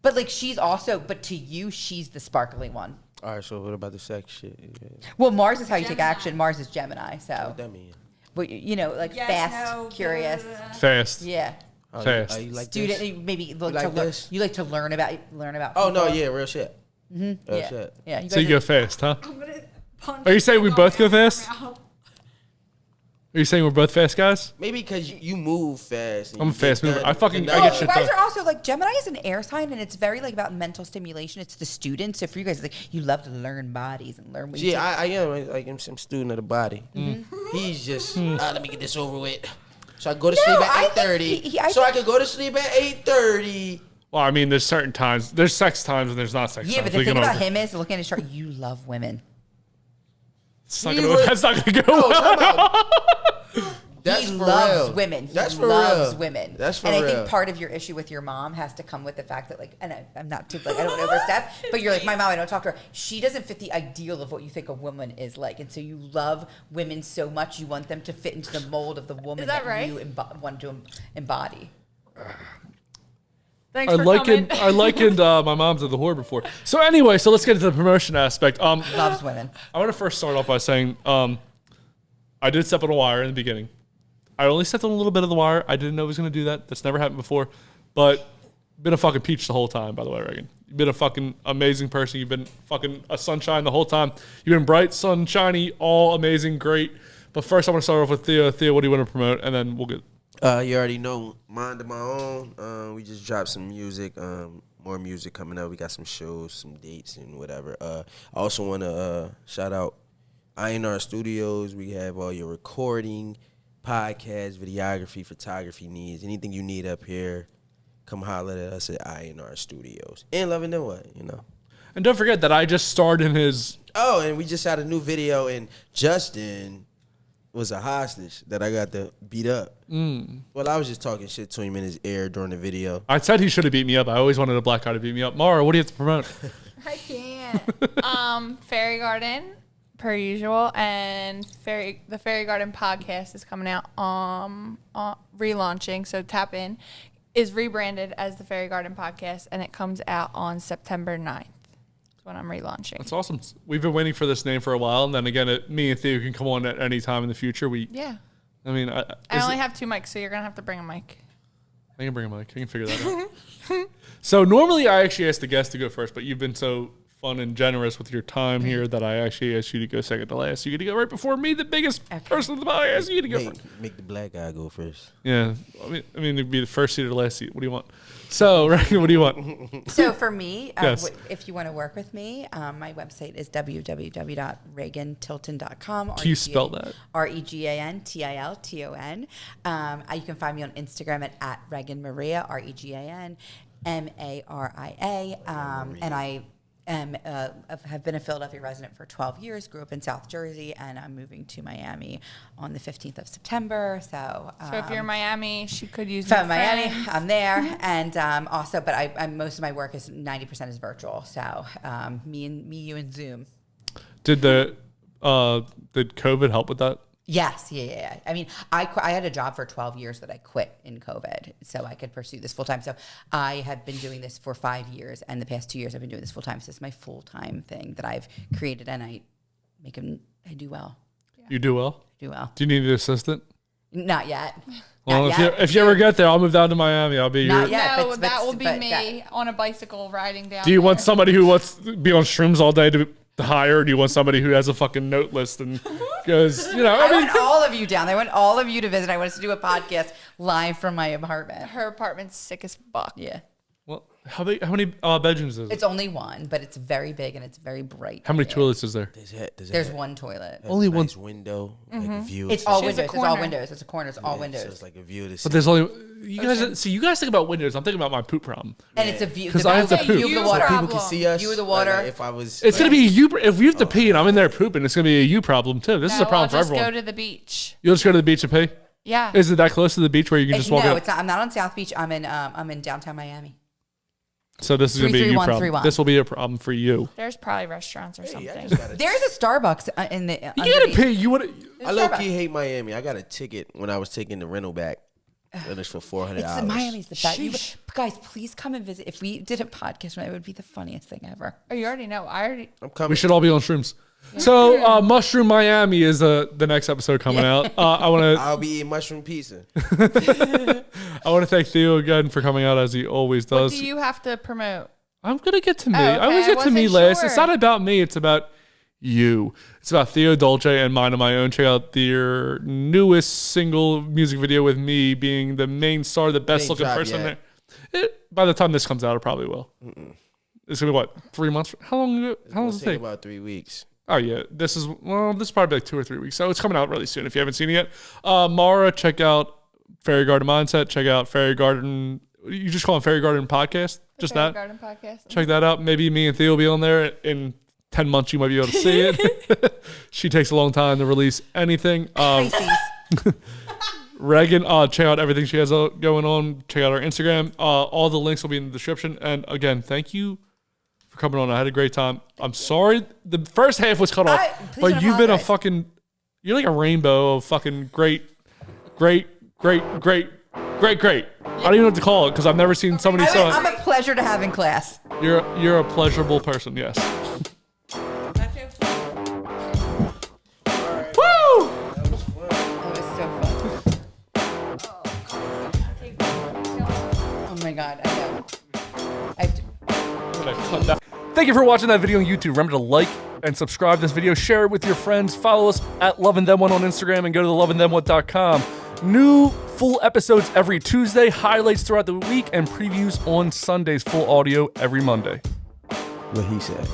But like but to you, she's the sparkly one. All right, so what about the sex shit? Yeah. Well, Mars is how you take Gemini. action. Mars is Gemini, so. What that mean? But fast, no, curious. Fast. Yeah. Oh, Fast. you like Student, this? you maybe You look like to learn. this? You like to learn about. Oh no, people. yeah, real shit. Real Yeah. shit. Yeah. So you go fast, huh? I'm gonna punch Are you saying we both go fast? Are Are you saying we're both fast guys? Maybe because you move fast. and I'm you a fast get mover. done. I fucking- And I now get You shit guys done. are also like Gemini is an air sign, and it's very like about mental stimulation. It's the student. So for you guys, like you love to learn bodies and learn. What you Yeah, I am. Like I'm some student of the body. Mm-hmm. He's just let me get this over with. So I go to sleep I at think 8:30. So I can go to sleep at 8:30. Well, I mean, there's certain times. There's sex times and there's not sex Yeah, times. but the We thing can about all- him is looking at his chart. You love women. That's not gonna go well. That That's he for loves real. women. That's He for loves real. women. That's for and I real. think part of your issue with your mom has to come with the fact that, like, and I'm not too, like, I don't want to overstep, but you're like, my mom, I don't talk to her. She doesn't fit the ideal of what you think a woman is like. And so you love women so much, you want them to fit into the mold of the woman Is that right? you want to embody. Thanks for coming. I likened my mom to the whore before. So anyway, so let's get into the promotion aspect. Loves women. I want to first start off by saying I did step on a wire in the beginning. I only stepped on a little bit of the wire. I didn't know I was going to do that. That's never happened before. But been a fucking peach the whole time, by the way, Regan. You've been a fucking amazing person. You've been fucking a sunshine the whole time. You've been bright, sunshiny, all amazing, great. But first, I want to start off with Theo. Theo, what do you want to promote? And then we'll get... You already know, Mind of My Own. We just dropped some music, more music coming up. We got some shows, some dates, and whatever. I also want to shout out INR Studios. We have all your recording, podcast, videography, photography needs. Anything you need up here, come holler at us at INR Studios. And Loving Them What, you know. And don't forget that I just starred in his... Oh, and we just had a new video, and Justin was a hostage that I got to beat up. Well, I was just talking shit to him in his ear during the video. I said he should have beat me up. I always wanted a black guy to beat me up. Maura, what do you have to promote? I can't. Fairy Garden, per usual, and the Fairy Garden podcast is coming out, relaunching, so tap in, is rebranded as the Fairy Garden podcast, and it comes out on September 9th. That's when I'm relaunching. That's awesome. We've been waiting for this name for a while, and then again, me and Theo can come on at any time in the future. Yeah. I mean, I only have 2 mics, so you're going to have to bring a mic. I can bring a mic. I can figure that out. So normally I actually ask the guest to go first, but you've been so fun and generous with your time here that I actually asked you to go second to last. You get to go right before me, the biggest person in the podcast. You get to go first. Make the black guy go first. Yeah. I mean, it'd be the first seat or the last seat. What do you want? So, Regan, what do you want? So for me, Yes. if you want to work with me, my website is www.regantilton.com. Can you spell that? REGANTILTON. You can find me on Instagram at Regan Maria, REGANMARIA. And I have been a Philadelphia resident for 12 years, grew up in South Jersey, and I'm moving to Miami on the 15th of September. So if you're in Miami, she could use from Miami, I'm there. And also, but I most of my work is 90% is virtual. So you, and Zoom. Did COVID help with that? Yes, yeah. I mean, I had a job for 12 years that I quit in COVID, so I could pursue this full time. So I have been doing this for 5 years, and the past 2 years I've been doing this full time. So it's my full time thing that I've created, and I do well. Yeah. You do well? I do well. Do you need an assistant? Not yet. Well, Not yet. if you ever get there, I'll move down to Miami. I'll be Not your... yet. No, but that will be me that- on a bicycle riding down. Do you want there. somebody who wants to be on shrooms all day to hire, or do you want somebody who has a fucking note list and goes, I want all of you down there. I want all of you to visit. I want us to do a podcast live from my apartment. Her apartment's sick as fuck. Yeah. Well, how many bedrooms is it? It's only one, but it's very big and it's very bright. How many toilets is there? There's one toilet. Only one window, like a view. It's all She has a windows. It's all corner. windows. It's a corner. It's all So windows. it's like a view of the But there's only you guys. See, you guys think about windows. I'm thinking about my poop problem. And it's a view. 'Cause the I have to view poop. of the You water. problem. people can see us. View of the water. Like, if I was, It's gonna be a you. If we have to pee and I'm in there pooping, it's gonna be a you problem too. This is a problem I'll for just everyone. go to the beach. You'll just go to the beach and pee. Yeah. Is it that close to the beach where you can just walk No, out? it's not. I'm not on South Beach. I'm in downtown Miami. So this is gonna be a you problem. 33131. This will be a problem for you. There's probably restaurants or something. There's a Starbucks in the. You gotta pee. You would. I low key hate Miami. I got a ticket when I was taking the rental back. It was for $400. Miami's the best. Guys, please come and visit. If we did a podcast, it would be the funniest thing ever. Oh, you already know. I'm coming. We should all be on shrooms. So Mushroom Miami is the next episode coming out. I'll be eating mushroom pizza. I want to thank Theo again for coming out as he always does. What do you have to promote? I'm gonna get to me. Oh, okay. I always get to me wasn't last. sure. It's not about me. It's about you. It's about Theo Dolce and Mind of My Own. Check out their newest single music video with me being the main star, the best looking person yet. there. By the time this comes out, it probably will. It's gonna be what, 3 months? How long does it take? About 3 weeks. Oh yeah, this is probably like 2 or 3 weeks. So it's coming out really soon if you haven't seen it yet. Maura, check out Fairy Garden Mindset. Check out Fairy Garden. You just call it Fairy Garden Podcast. Just Fairy that. Garden podcast. Check that out. Maybe me and Theo will be on there in 10 months. You might be able to see it. She takes a long time to release anything. Pisces. Regan, check out everything she has going on. Check out her Instagram. All the links will be in the description. And again, thank you for coming on. I had a great time. I'm sorry the first half was cut off, but you've been you're like a rainbow of fucking great. I don't even know what to call it because I've never seen somebody so. I'm a pleasure to have in class. You're a pleasurable person. Yes. Woo! That was so fun. Oh my God, I know. Thank you for watching that video on YouTube. Remember to like and subscribe to this video. Share it with your friends. Follow us at LoveandThem1 on Instagram and go to theloveandthem1.com. New full episodes every Tuesday, highlights throughout the week, and previews on Sundays. Full audio every Monday. What he said.